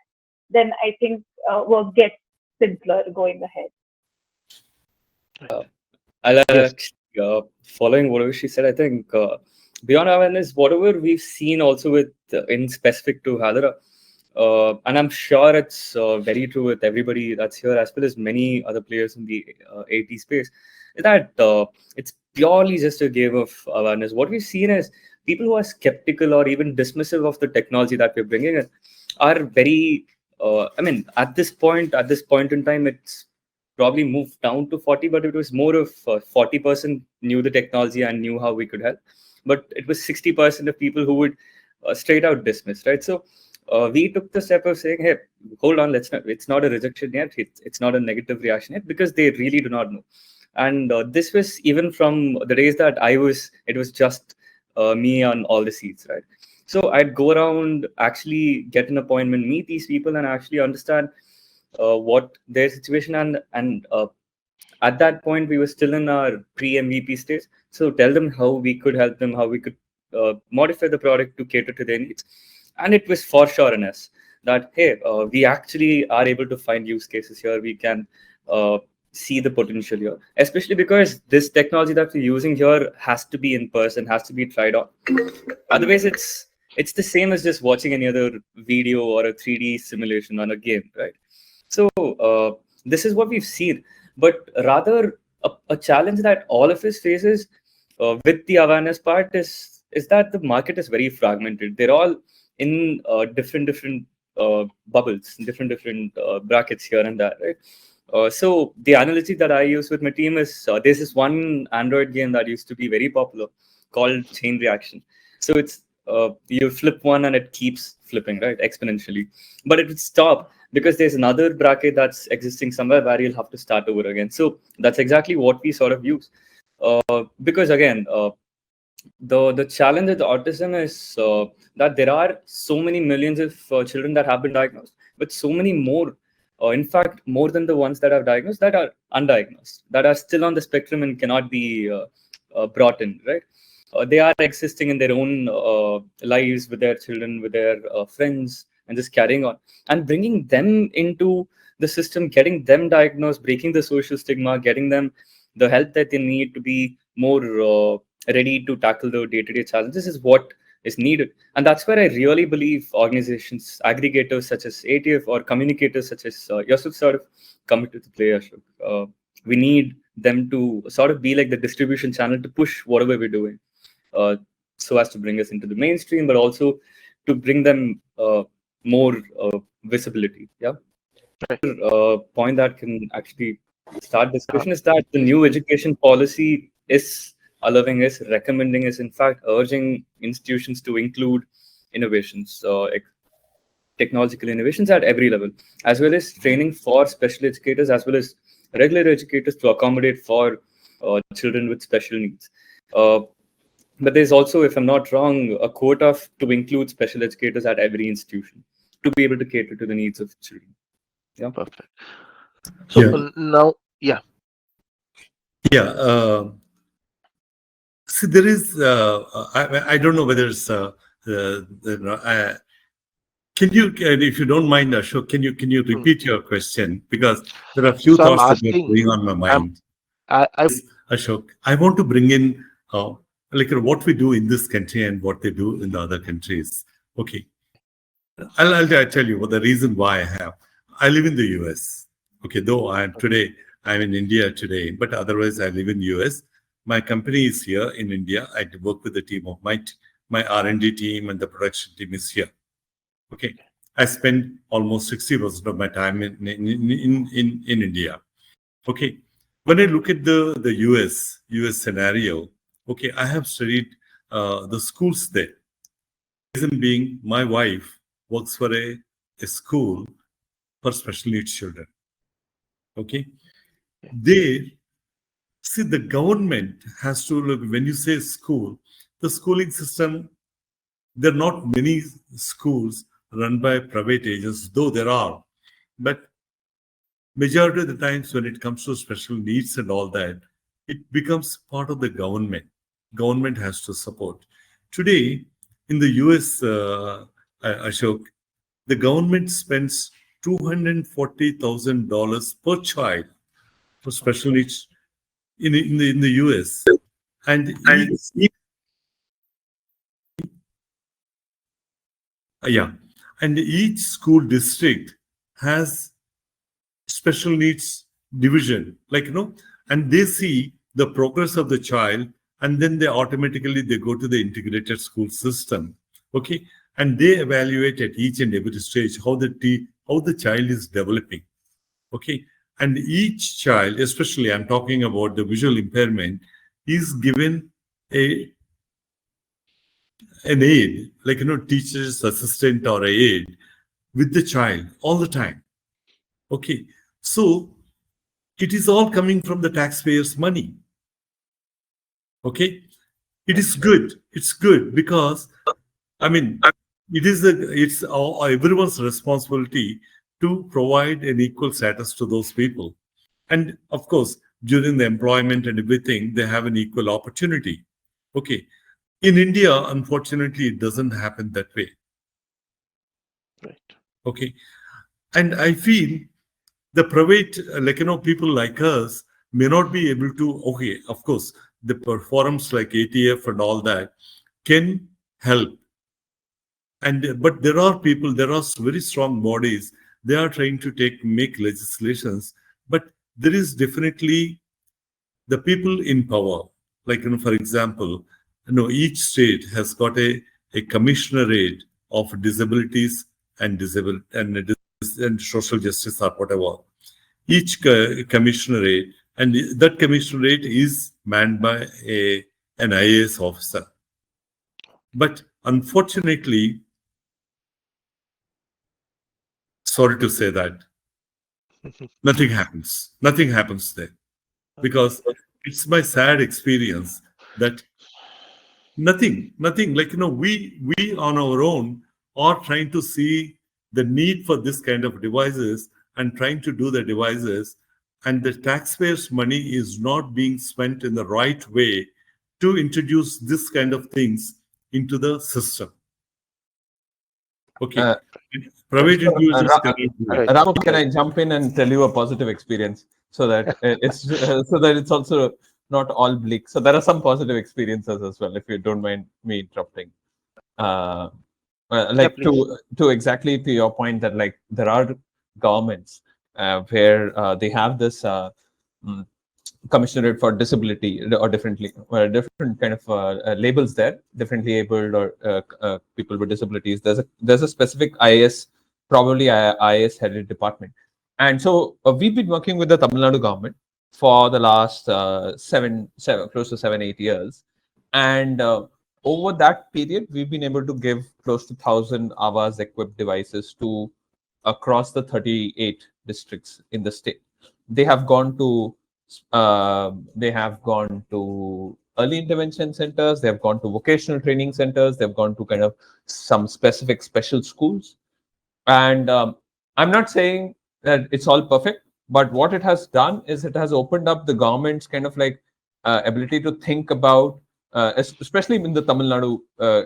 then I think work gets simpler going ahead. I'll Yes. following whatever she said, I think beyond awareness, whatever we've seen also with in specific to Hadra, and I'm sure it's very true with everybody that's here, as well as many other players in the AT space, is that it's purely just a game of awareness. What we've seen is people who are skeptical or even dismissive of the technology that we're bringing in are very, at this point in time, it's probably moved down to 40, but it was more of 40% knew the technology and knew how we could help, but it was 60% of people who would straight out dismiss, right? So we took the step of saying, hey, hold on, it's not a rejection yet, it's not a negative reaction yet, because they really do not know. And this was even from the days that it was just me on all the seats, right? So I'd go around, actually get an appointment, meet these people, and actually understand what their situation, and at that point we were still in our pre-MVP stage. So tell them how we could help them, how we could modify the product to cater to their needs. And it was for sure in us that, hey, we actually are able to find use cases here. We can see the potential here, especially because this technology that we're using here has to be in person, has to be tried on. Otherwise, it's the same as just watching any other video or a 3D simulation on a game, right? So this is what we've seen, but rather a challenge that all of us faces with the awareness part is that the market is very fragmented. They're all in different bubbles, different brackets here and there, right? So the analogy that I use with my team is there's this one Android game that used to be very popular called Chain Reaction. So it's you flip one and it keeps flipping, right, exponentially, but it would stop because there's another bracket that's existing somewhere where you'll have to start over again. So that's exactly what we sort of use, because again, the challenge with autism is that there are so many millions of children that have been diagnosed, but so many more, in fact, more than the ones that are diagnosed that are undiagnosed, that are still on the spectrum and cannot be brought in, right? They are existing in their own lives with their children, with their friends, and just carrying on. And bringing them into the system, getting them diagnosed, breaking the social stigma, getting them the help that they need to be more ready to tackle the day-to-day challenges is what is needed. And that's where I really believe organizations, aggregators such as ATF or communicators such as yourself sort of come into the play, Ashok. We need them to sort of be like the distribution channel to push whatever we're doing, so as to bring us into the mainstream, but also to bring them more visibility. Yeah. Point that can actually start discussion is that the new education policy is allowing us, recommending us, in fact, urging institutions to include innovations, technological innovations at every level, as well as training for special educators, as well as regular educators to accommodate for children with special needs. But there's also, if I'm not wrong, a quota to include special educators at every institution to be able to cater to the needs of children. Yeah. Perfect. So Yeah. now, yeah. Yeah. See, there is, I don't know whether it's, can you, if you don't mind, Ashok, can you repeat your question? Because there are a few So I'm thoughts that are asking, going on my mind. I Ashok, I want to bring in like what we do in this country and what they do in the other countries. Okay. I'll tell you what the reason why I live in the US. Okay, though I'm in India today, but otherwise I live in US. My company is here in India. I work with the team of my R&D team, and the production team is here. Okay, I spend almost 60% of my time in India. Okay, when I look at the US scenario, okay, I have studied the schools there. Reason being, my wife works for a school for special needs children. Okay, there, see, the government has to look, when you say school, the schooling system, there are not many schools run by private agents, though there are. But majority of the times when it comes to special needs and all that, it becomes part of the government. Government has to support. Today, in the US, Ashok, the government spends $240,000 per child for special needs in the US, and each school district has special needs division, and they see the progress of the child, and then they automatically go to the integrated school system. Okay, and they evaluate at each and every stage how the child is developing. Okay, and each child, especially I'm talking about the visual impairment, is given an aid, teacher's assistant or a aid with the child all the time. Okay, so it is all coming from the taxpayers' money. Okay, it is good. It's good because, I mean, it's everyone's responsibility to provide an equal status to those people. And of course, during the employment and everything, they have an equal opportunity. Okay. In India, unfortunately, it doesn't happen that way. right. Okay. And I feel the private, people like us may not be able to, okay, of course, the forums like ATF and all that can help. But there are very strong bodies. They are trying to make legislations, but there is definitely the people in power. For example, each state has got a commissionerate of disabilities and disabled and social justice or whatever. Each commissionerate, and that commissionerate is manned by an IAS officer. But unfortunately, sorry to say that, nothing happens. Nothing happens there. Because it's my sad experience that nothing, like, we on our own are trying to see the need for this kind of devices and trying to do the devices, and the taxpayers' money is not being spent in the right way to introduce this kind of things into the system. Okay. Private individuals cannot do it. Ramu, can I jump in and tell you a positive experience so that it's also not all bleak? So there are some positive experiences as well, if you don't mind me interrupting. Like to exactly to your point that like there are governments where they have this commissionerate for disability or different kind of labels there, differently abled or people with disabilities. There's a specific IAS, probably IAS headed department, and so we've been working with the Tamil Nadu government for the last close to 7-8 years, and over that period we've been able to give close to 1,000 Avas equipped devices to across the 38 districts in the state. They have gone to early intervention centers, they have gone to vocational training centers, they've gone to kind of some specific special schools. And I'm not saying that it's all perfect, but what it has done is it has opened up the government's kind of like ability to think about, especially in the Tamil Nadu,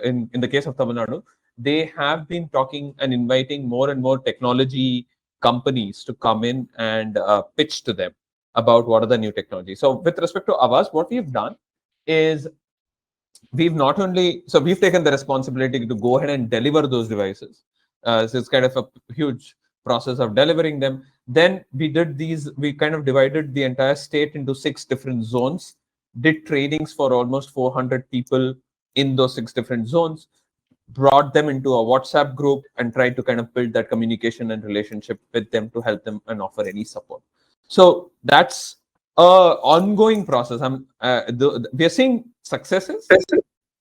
in the case of Tamil Nadu, they have been talking and inviting more and more technology companies to come in and pitch to them about what are the new technologies. So with respect to Avas, what we've done is we've taken the responsibility to go ahead and deliver those devices. So it's kind of a huge process of delivering them. Then we kind of divided the entire state into 6 different zones, did trainings for almost 400 people in those 6 different zones, brought them into a WhatsApp group and tried to kind of build that communication and relationship with them to help them and offer any support. So that's a ongoing process. We are seeing successes.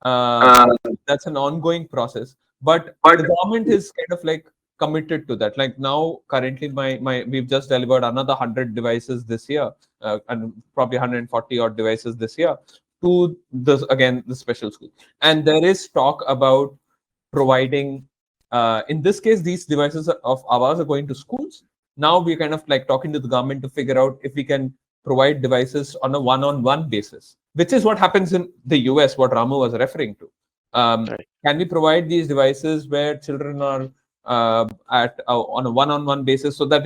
That's an ongoing process, but the government is kind of like committed to that. Like now, currently, we've just delivered another 100 devices this year, and probably 140 odd devices this year to the special school. And there is talk about providing. In this case, these devices of ours are going to schools. Now we're kind of like talking to the government to figure out if we can provide devices on a one-on-one basis, which is what happens in the US, what Ramu was referring to. Can we provide these devices where children are on a one-on-one basis so that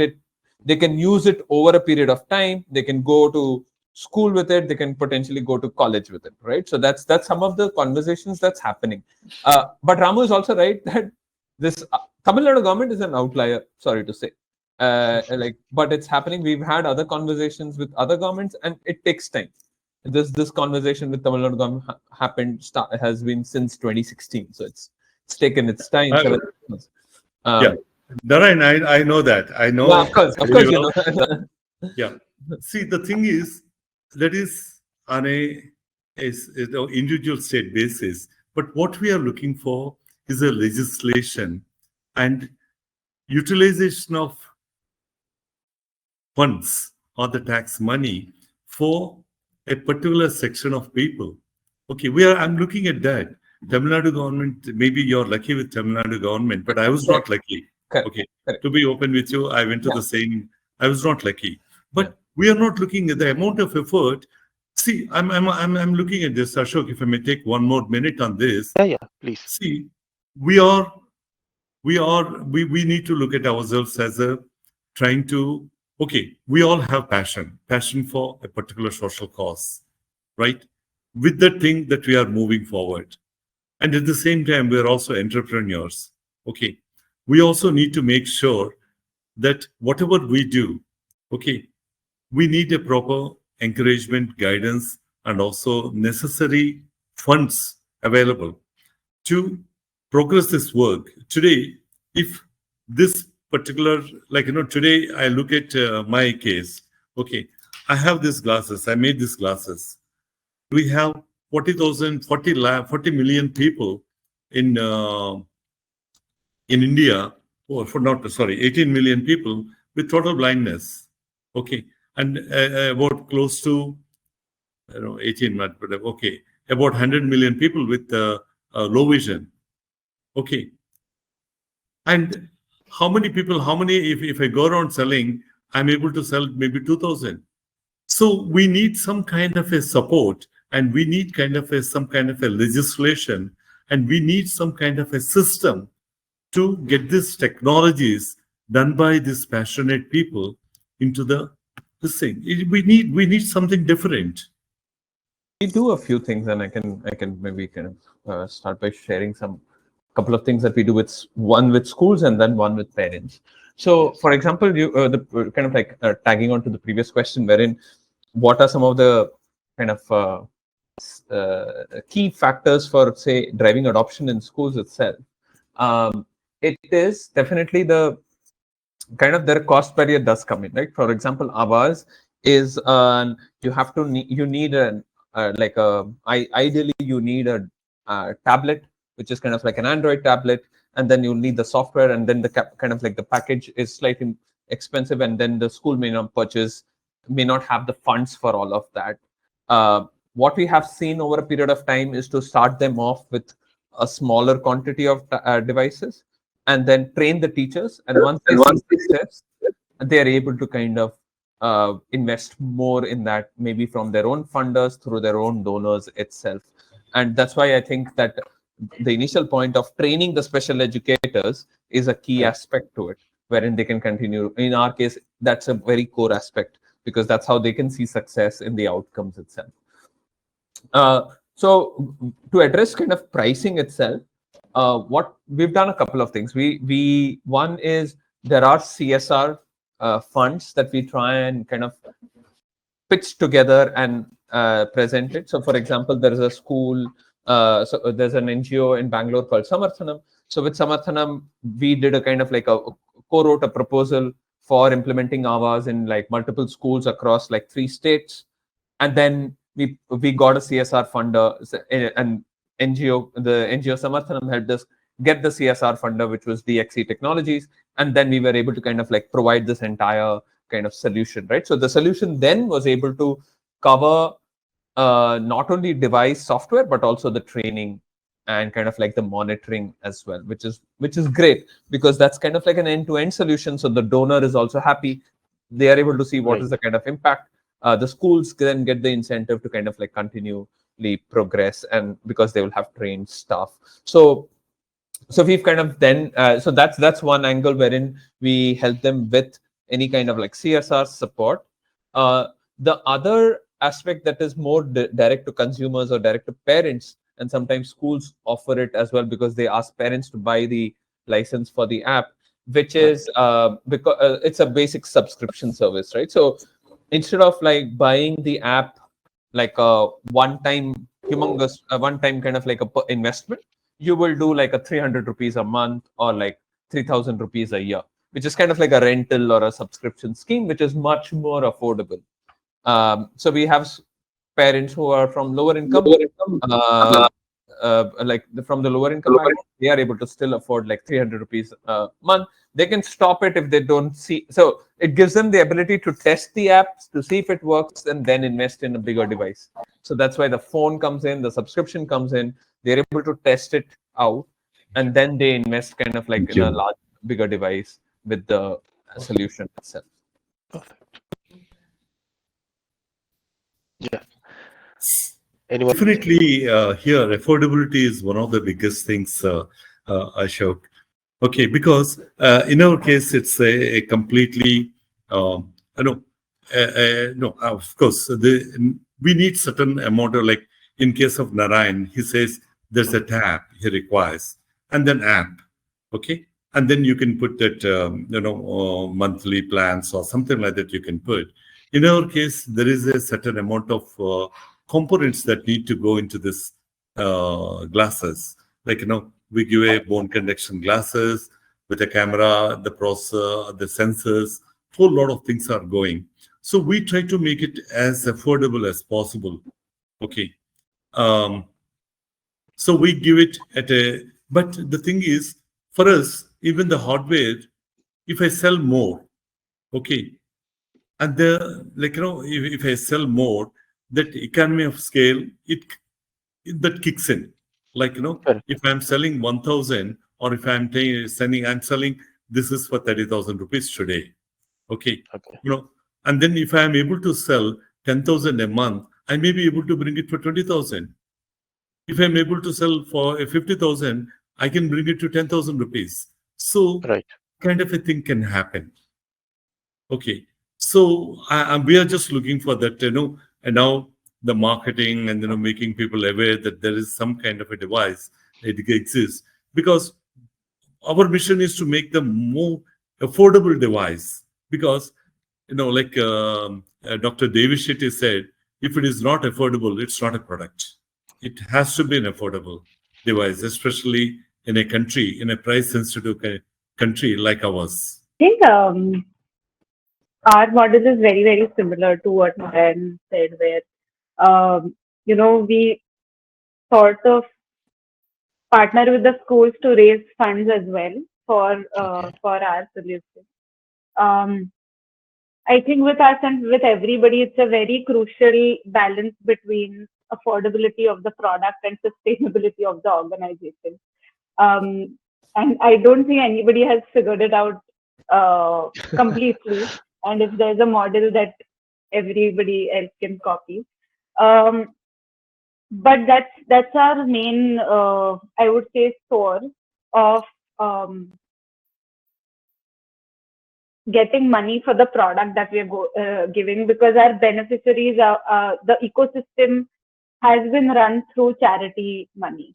they can use it over a period of time, they can go to school with it, they can potentially go to college with it, right? So that's some of the conversations that's happening. But Ramu is also right that this Tamil Nadu government is an outlier, sorry to say. But it's happening. We've had other conversations with other governments, and it takes time. This conversation with Tamil Nadu government has been since 2016, so it's taken its time. Yeah, Narayan, I know that. I know. Yeah, of course, you know. Yeah. See, the thing is, that is on a individual state basis. But what we are looking for is a legislation and utilization of funds or the tax money for a particular section of people. Okay, I'm looking at that. Tamil Nadu government, maybe you're lucky with Tamil Nadu government, but I was not lucky. Correct. Okay, to be open with you, I went to the same, I was not lucky. But we are not looking at the amount of effort. See, I'm looking at this, Ashok, if I may take 1 more minute on this. Yeah, please. See, we need to look at ourselves as trying to, okay, we all have passion for a particular social cause, right? With the thing that we are moving forward. And at the same time, we are also entrepreneurs. Okay, we also need to make sure that whatever we do, okay, we need a proper encouragement, guidance, and also necessary funds available to progress this work. Today, if this particular, like, today I look at my case. Okay, I have these glasses. I made these glasses. We have 40,000, 40 million people in India, or for not, sorry, 18 million people with total blindness. Okay, and about close to 18, but okay, about 100 million people with low vision. Okay, and how many people? How many? If I go around selling, I'm able to sell maybe 2,000. So we need some kind of a support, and we need some kind of a legislation, and we need some kind of a system to get these technologies done by these passionate people into this thing. We need something different. We do a few things, and I can maybe kind of start by sharing some couple of things that we do with one with schools and then one with parents. So, for example, you the kind of like tagging on to the previous question, wherein what are some of the kind of key factors for, say, driving adoption in schools itself? It is definitely the kind of their cost barrier does come in, right? For example, ours is you need an ideally you need a tablet, which is kind of like an Android tablet, and then you'll need the software, and then the kind of like the package is slightly expensive, and then the school may not have the funds for all of that. What we have seen over a period of time is to start them off with a smaller quantity of devices, and then train the teachers. And once they see success, they are able to kind of invest more in that, maybe from their own funders, through their own donors itself. And that's why I think that the initial point of training the special educators is a key aspect to it, wherein they can continue. In our case, that's a very core aspect, because that's how they can see success in the outcomes itself. So to address kind of pricing itself, what we've done a couple of things. One is there are CSR funds that we try and kind of pitch together and present it. So, for example, there is a school, so there's an NGO in Bangalore called Samarthanam. So with Samarthanam, we did a kind of like co-wrote a proposal for implementing Aavas in like multiple schools across like 3 states, and then we got a CSR funder, and the NGO Samarthanam helped us get the CSR funder, which was DXC Technologies, and then we were able to kind of like provide this entire kind of solution, right? So the solution then was able to cover not only device software, but also the training and kind of like the monitoring as well, which is great, because that's kind of like an end-to-end solution. So the donor is also happy; they are able to see what is the kind of impact. The schools then get the incentive to kind of like continually progress, and because they will have trained staff. So we've kind of then so that's one angle wherein we help them with any kind of like CSR support. The other aspect that is more direct to consumers or direct to parents, and sometimes schools offer it as well, because they ask parents to buy the license for the app, which is because it's a basic subscription service, right? So instead of like buying the app like a one-time kind of like a investment, you will do like a 300 rupees a month or like 3,000 rupees a year, which is kind of like a rental or a subscription scheme, which is much more affordable. So we have parents who are from lower income, from the lower income background, they are able to still afford like 300 rupees a month. They can stop it if they don't see. So it gives them the ability to test the apps to see if it works, and then invest in a bigger device. So that's why the phone comes in, the subscription comes in. They're able to test it out, and then they invest kind of like in a large, bigger device with the solution itself. Perfect. Yeah. Anyone? Definitely, here affordability is one of the biggest things, Ashok. Okay, because in our case, it's a completely, no, of course, we need certain amount of, like in case of Narayan, he says there's a tab he requires, and then app, okay? And then you can put that, monthly plans or something like that you can put. In our case, there is a certain amount of components that need to go into this glasses. Like, we give a bone conduction glasses, with the camera, the processor, the sensors, whole lot of things are going. So we try to make it as affordable as possible. Okay. So we give it at a, but the thing is, for us, even the hardware, if I sell more, okay, and if I sell more, that economy of scale, that kicks in. Correct. If I'm selling 1,000, or if I'm selling, this is for 30,000 rupees today. Okay. Okay. And then if I'm able to sell 10,000 a month, I may be able to bring it for 20,000. If I'm able to sell for 50,000, I can bring it to 10,000 rupees. So Right. kind of a thing can happen. Okay. So we are just looking for that, and now the marketing and, making people aware that there is some kind of a device that exists, because our mission is to make the more affordable device, because, Dr. Davis Shetty said, if it is not affordable, it's not a product. It has to be an affordable device, especially in a price-sensitive country like ours. I think our model is very, very similar to what Narayanan said, where we sort of partner with the schools to raise funds as well for Okay. our solution. Um, I think with us and with everybody, it's a very crucial balance between affordability of the product and sustainability of the organization. And I don't think anybody has figured it out completely. And if there's a model that everybody else can copy, um, but that's our main, I would say, source of getting money for the product that we're giving, because our beneficiaries are the ecosystem has been run through charity money.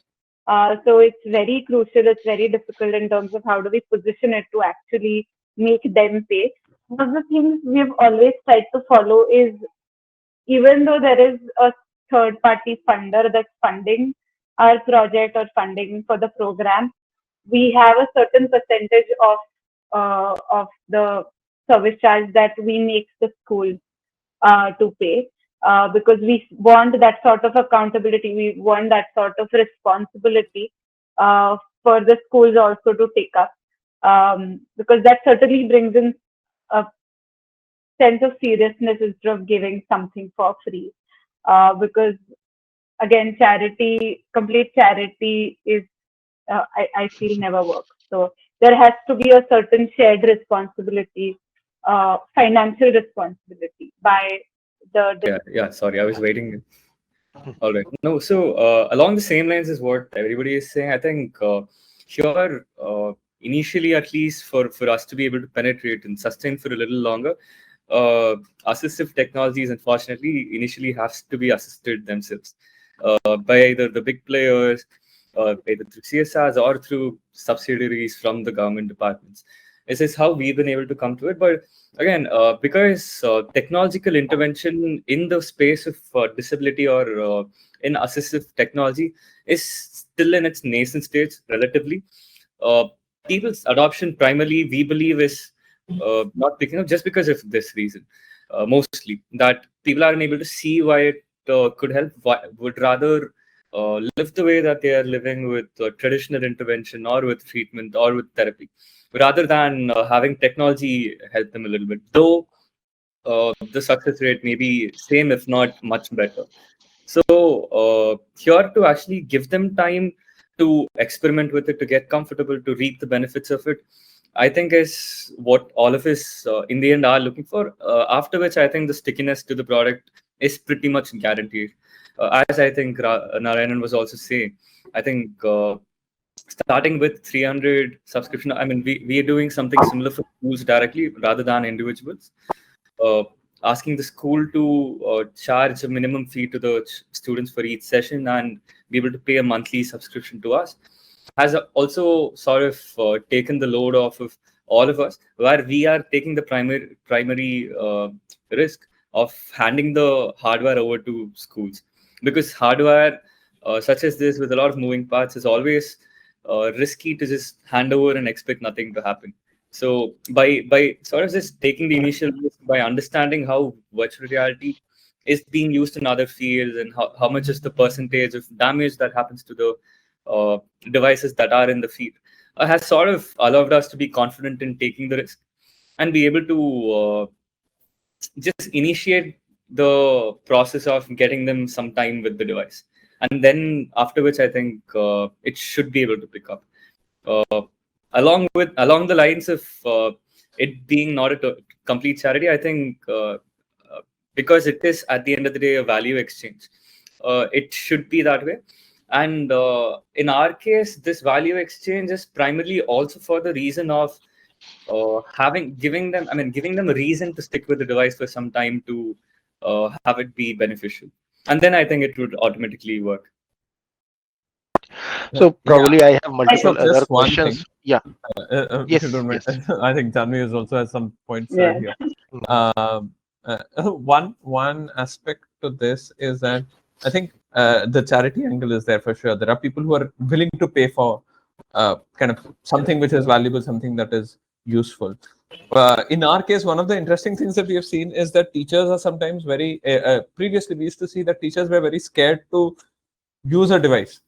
So it's very crucial. It's very difficult in terms of how do we position it to actually make them pay. One of the things we've always tried to follow is, even though there is a third party funder that's funding our project or funding for the program, we have a certain percentage of the service charge that we make the school to pay, because we want that sort of accountability. We want that sort of responsibility for the schools also to take up, because that certainly brings in a sense of seriousness instead of giving something for free. Because again, complete charity is, I feel, never works. So there has to be a certain shared responsibility, financial responsibility by the. Yeah. Sorry, I was waiting. All right. No, so along the same lines as what everybody is saying, I think here, initially, at least for us to be able to penetrate and sustain for a little longer, assistive technologies, unfortunately, initially has to be assisted themselves by either the big players, either through CSRs or through subsidiaries from the government departments. This is how we've been able to come to it. But again, because technological intervention in the space of disability or in assistive technology is still in its nascent stage relatively, people's adoption primarily, we believe, is not picking up just because of this reason. Mostly that people aren't able to see why it could help, would rather live the way that they are living with traditional intervention or with treatment or with therapy, rather than having technology help them a little bit, though the success rate may be same, if not much better. So here, to actually give them time to experiment with it, to get comfortable, to reap the benefits of it, I think is what all of us in the end are looking for. After which, I think the stickiness to the product is pretty much guaranteed. As I think Narayanan was also saying, I think starting with 300 subscription, I mean, we are doing something similar for schools directly rather than individuals. Asking the school to charge a minimum fee to the students for each session and be able to pay a monthly subscription to us has also sort of taken the load off of all of us, where we are taking the primary risk of handing the hardware over to schools, because hardware such as this with a lot of moving parts is always risky to just hand over and expect nothing to happen. So by sort of just taking the initial risk, by understanding how virtual reality is being used in other fields and how much is the percentage of damage that happens to the devices that are in the field, has sort of allowed us to be confident in taking the risk and be able to just initiate the process of getting them some time with the device. And then after which I think it should be able to pick up. Along the lines of it being not a complete charity, I think because it is at the end of the day a value exchange, it should be that way. And in our case, this value exchange is primarily also for the reason of giving them a reason to stick with the device for some time to have it be beneficial, and then I think it would automatically work. So probably I have multiple Just other one questions. thing. Yeah. If Yes. you don't mind, Yes. I think Janhavi also has some points Yeah. here. One aspect to this is that I think the charity angle is there for sure. There are people who are willing to pay for kind of something which is valuable, something that is useful. In our case, one of the interesting things that we have seen is that teachers are sometimes very. Previously, we used to see that teachers were very scared to use a device.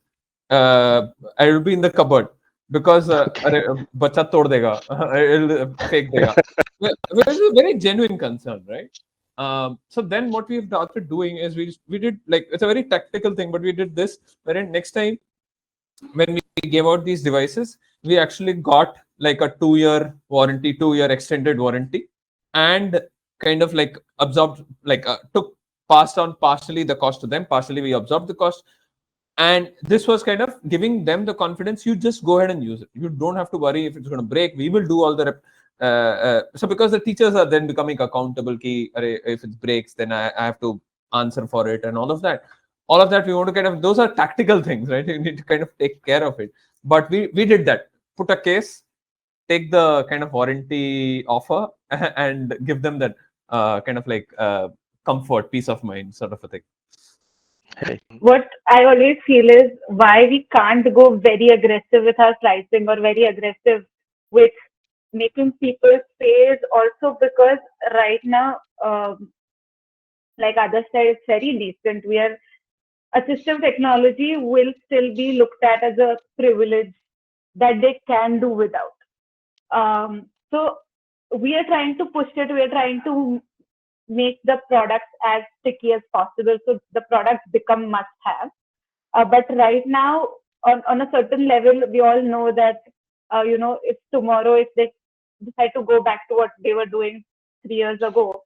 I will be in the cupboard because bacha tod dega, it'll fake dega. Which is a very genuine concern, right? So then what we've started doing is we did, like, it's a very tactical thing, but we did this wherein next time when we gave out these devices, we actually got like a 2-year warranty, 2-year extended warranty, and kind of like absorbed, like passed on partially the cost to them, partially we absorbed the cost. And this was kind of giving them the confidence, you just go ahead and use it. You don't have to worry if it's going to break. We will do all the so because the teachers are then becoming accountable, if it breaks, then I have to answer for it and all of that. All of that we want to kind of, those are tactical things, right? You need to kind of take care of it. But we did that. Put a case, take the kind of warranty offer, and give them that kind of like comfort, peace of mind sort of a thing. What I always feel is why we can't go very aggressive with our pricing or very aggressive with making people pay is also because right now, like Adhrash said, it's very decent. Assistive technology will still be looked at as a privilege that they can do without. So we are trying to push it. We are trying to make the products as sticky as possible, so the products become must-have. But right now, on a certain level, we all know that if tomorrow, if they decide to go back to what they were doing 3 years ago,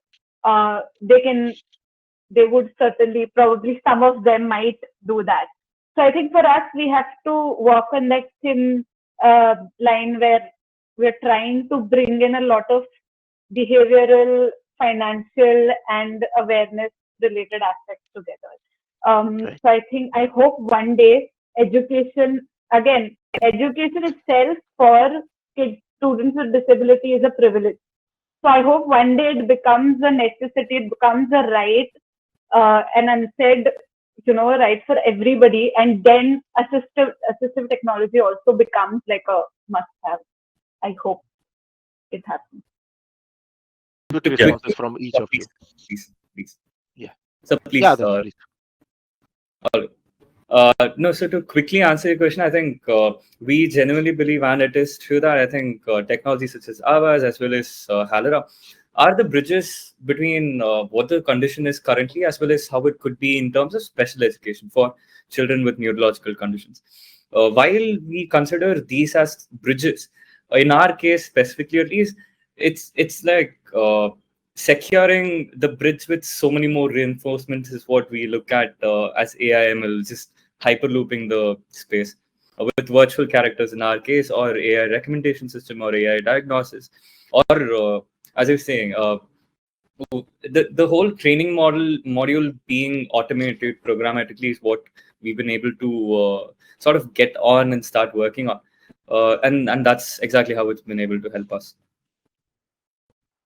they would certainly, probably some of them might do that. So I think for us, we have to walk on that thin line where we're trying to bring in a lot of behavioral, financial, and awareness related aspects together. So I hope one day education itself for kids, students with disability is a privilege. So I hope one day it becomes a necessity, it becomes a right, an unsaid, right for everybody, and then assistive technology also becomes like a must-have. I hope it happens. Good responses from each of you. Please. Yeah. So please. Yeah, please. No, so to quickly answer your question, I think we genuinely believe, and it is true, that I think technology such as ours as well as Halera are the bridges between what the condition is currently as well as how it could be in terms of special education for children with neurological conditions. While we consider these as bridges, in our case specifically at least, it's like securing the bridge with so many more reinforcements is what we look at as AIML, just hyperlooping the space with virtual characters in our case, or AI recommendation system, or AI diagnosis, or as I was saying, the whole training module being automated programmatically is what we've been able to sort of get on and start working on, and that's exactly how it's been able to help us.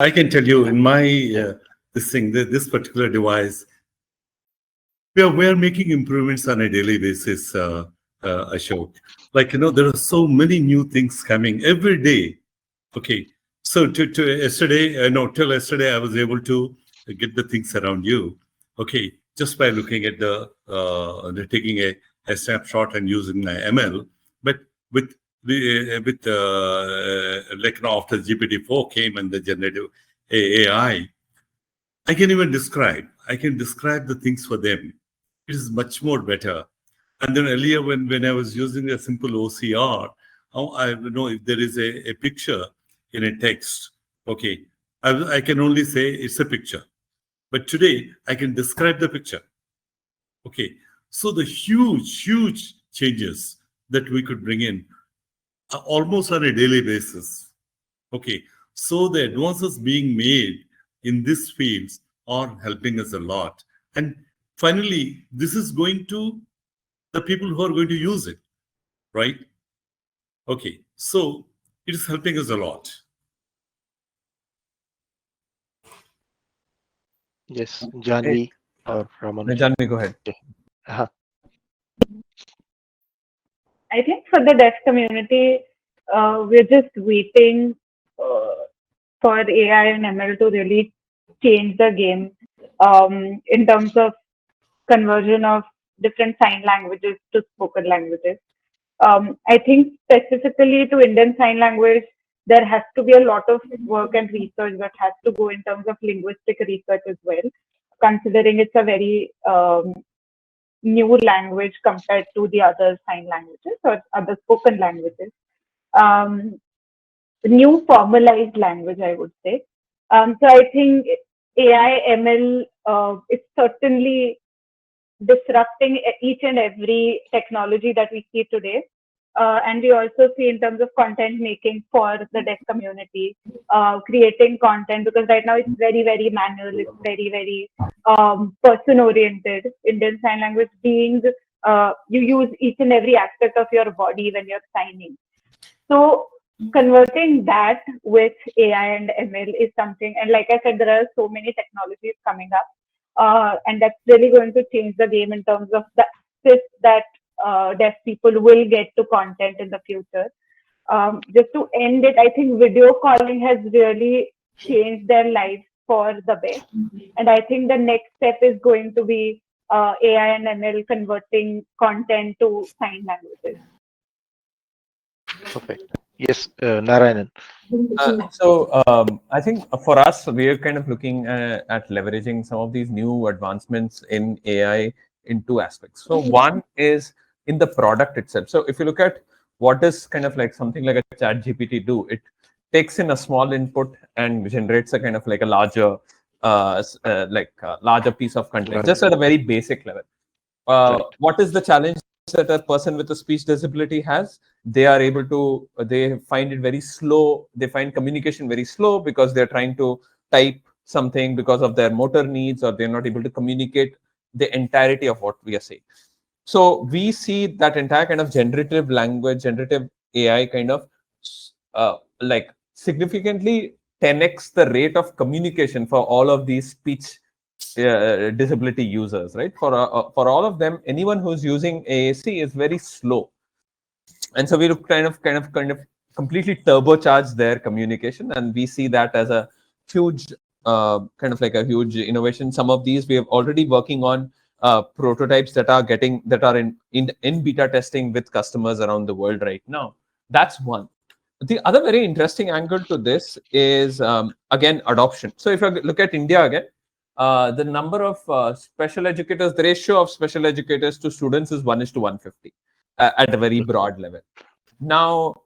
I can tell you in my this particular device, we are making improvements on a daily basis. Ashok. Like, there are so many new things coming every day. Okay. So to yesterday, till yesterday, I was able to get the things around you. Okay. Just by looking at taking a snapshot and using my ML. But with after GPT-4 came and the generative AI, I can even describe. I can describe the things for them. It is much more better. And then earlier, when I was using a simple OCR, I know if there is a picture in a text, okay, I can only say it's a picture. But today, I can describe the picture. Okay, so the huge changes that we could bring in almost on a daily basis. Okay, so the advances being made in these fields are helping us a lot. And finally, this is going to the people who are going to use it, right? Okay, so it is helping us a lot. Yes, Janhavi or Raman. Janhavi, go ahead. I think for the deaf community, we're just waiting for AI and ML to really change the game in terms of conversion of different sign languages to spoken languages. I think specifically to Indian Sign Language, there has to be a lot of work and research that has to go in terms of linguistic research as well, considering it's a very new language compared to the other sign languages or other spoken languages. New formalized language, I would say. So I think AI, ML is certainly disrupting each and every technology that we see today. And we also see in terms of content making for the deaf community, creating content, because right now it's very, very manual, it's very, very person oriented. Indian Sign Language being, you use each and every aspect of your body when you're signing. So converting that with AI and ML is something, and like I said, there are so many technologies coming up, and that's really going to change the game in terms of the access that deaf people will get to content in the future. Just to end it, I think video calling has really changed their lives for the best. And I think the next step is going to be AI and ML converting content to sign languages. Perfect. Yes, Narayanan. I think for us, we are kind of looking at leveraging some of these new advancements in AI in two aspects. So one is in the product itself. So if you look at what does kind of like something like a chat GPT do, it takes in a small input and generates a kind of like a larger larger piece of content, just at a very basic level. What is the challenge that a person with a speech disability has? They are able to, they find it very slow. They find communication very slow because they're trying to type something because of their motor needs, or they're not able to communicate the entirety of what we are saying. So we see that entire kind of generative language, generative AI kind of like significantly 10x the rate of communication for all of these speech disability users, right? For all of them, anyone who's using AAC is very slow, and so we kind of completely turbocharge their communication, and we see that as a huge kind of like a huge innovation. Some of these we are already working on prototypes that are in beta testing with customers around the world right now. That's one. The other very interesting angle to this is again adoption. So if you look at India again, the number of special educators, the ratio of special educators to students is 1:150 at a very broad level. Now,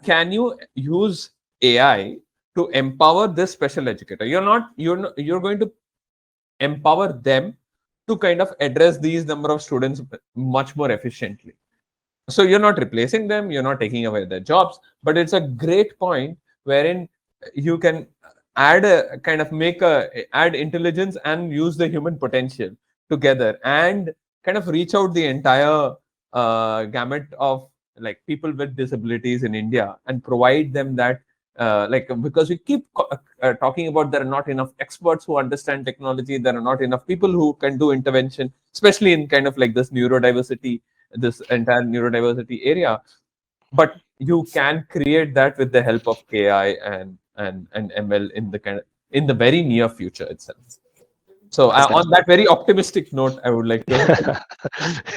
can you use AI to empower this special educator? You're going to empower them to kind of address these number of students much more efficiently. So you're not replacing them, you're not taking away their jobs, but it's a great point wherein you can add intelligence and use the human potential together and kind of reach out the entire gamut of like people with disabilities in India and provide them that because we keep talking about there are not enough experts who understand technology, there are not enough people who can do intervention, especially in kind of like this neurodiversity this entire neurodiversity area. But you can create that with the help of KI and ML in the very near future itself. So on that very optimistic note, I would like to.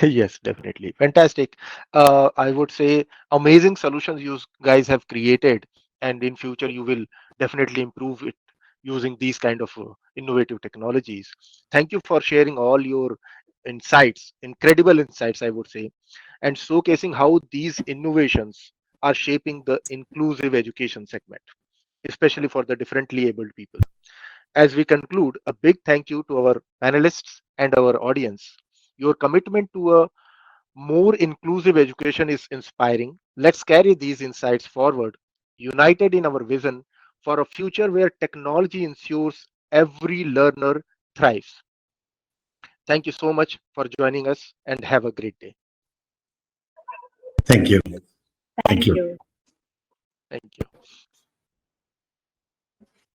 Yes, definitely. Fantastic. I would say amazing solutions you guys have created, and in future you will definitely improve it using these kind of innovative technologies. Thank you for sharing all your insights, incredible insights, I would say, and showcasing how these innovations are shaping the inclusive education segment, especially for the differently abled people. As we conclude, a big thank you to our panelists and our audience. Your commitment to a more inclusive education is inspiring. Let's carry these insights forward, united in our vision for a future where technology ensures every learner thrives. Thank you so much for joining us and have a great day. Thank you. Thank you. Thank you.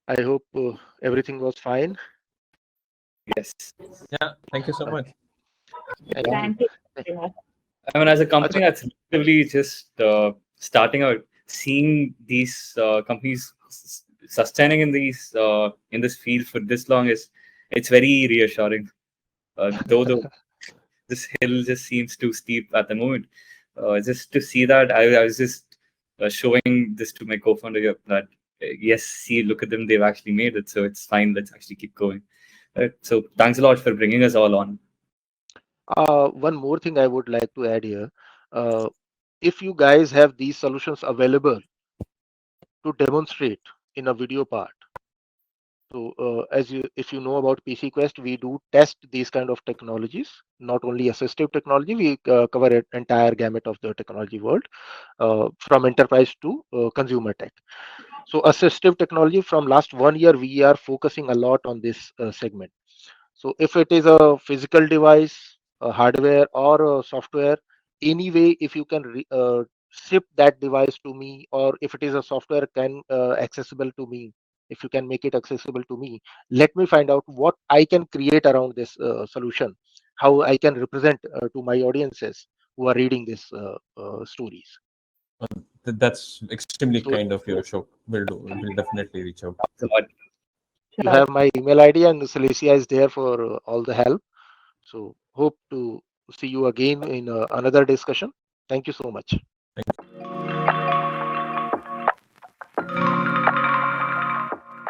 I hope everything was fine. Yes. Yeah, thank you so much. Thank you. Thank you very much. I mean, as a company Acha, that's relatively just starting out, seeing these companies sustaining in this field for this long it's very reassuring. Though this hill just seems too steep at the moment. Just to see that, I was just showing this to my co-founder here that yes, see, look at them, they've actually made it, so it's fine. Let's actually keep going. So thanks a lot for bringing us all on. one more thing I would like to add here. Uh, if you guys have these solutions available to demonstrate in a video part, so if you know about PC Quest, we do test these kind of technologies, not only assistive technology. We cover an entire gamut of the technology world, from enterprise to consumer tech. So assistive technology, from last 1 year, we are focusing a lot on this segment. So if it is a physical device, a hardware or a software, anyway, if you can ship that device to me, or if it is a software can accessible to me, if you can make it accessible to me, let me find out what I can create around this solution, how I can represent to my audiences who are reading this stories. That's extremely So kind of you, Ashok. We'll definitely reach out. Thanks a lot. you Sure. have my email ID, and Celicia is there for all the help. So hope to see you again in another discussion. Thank you so much. Thank you.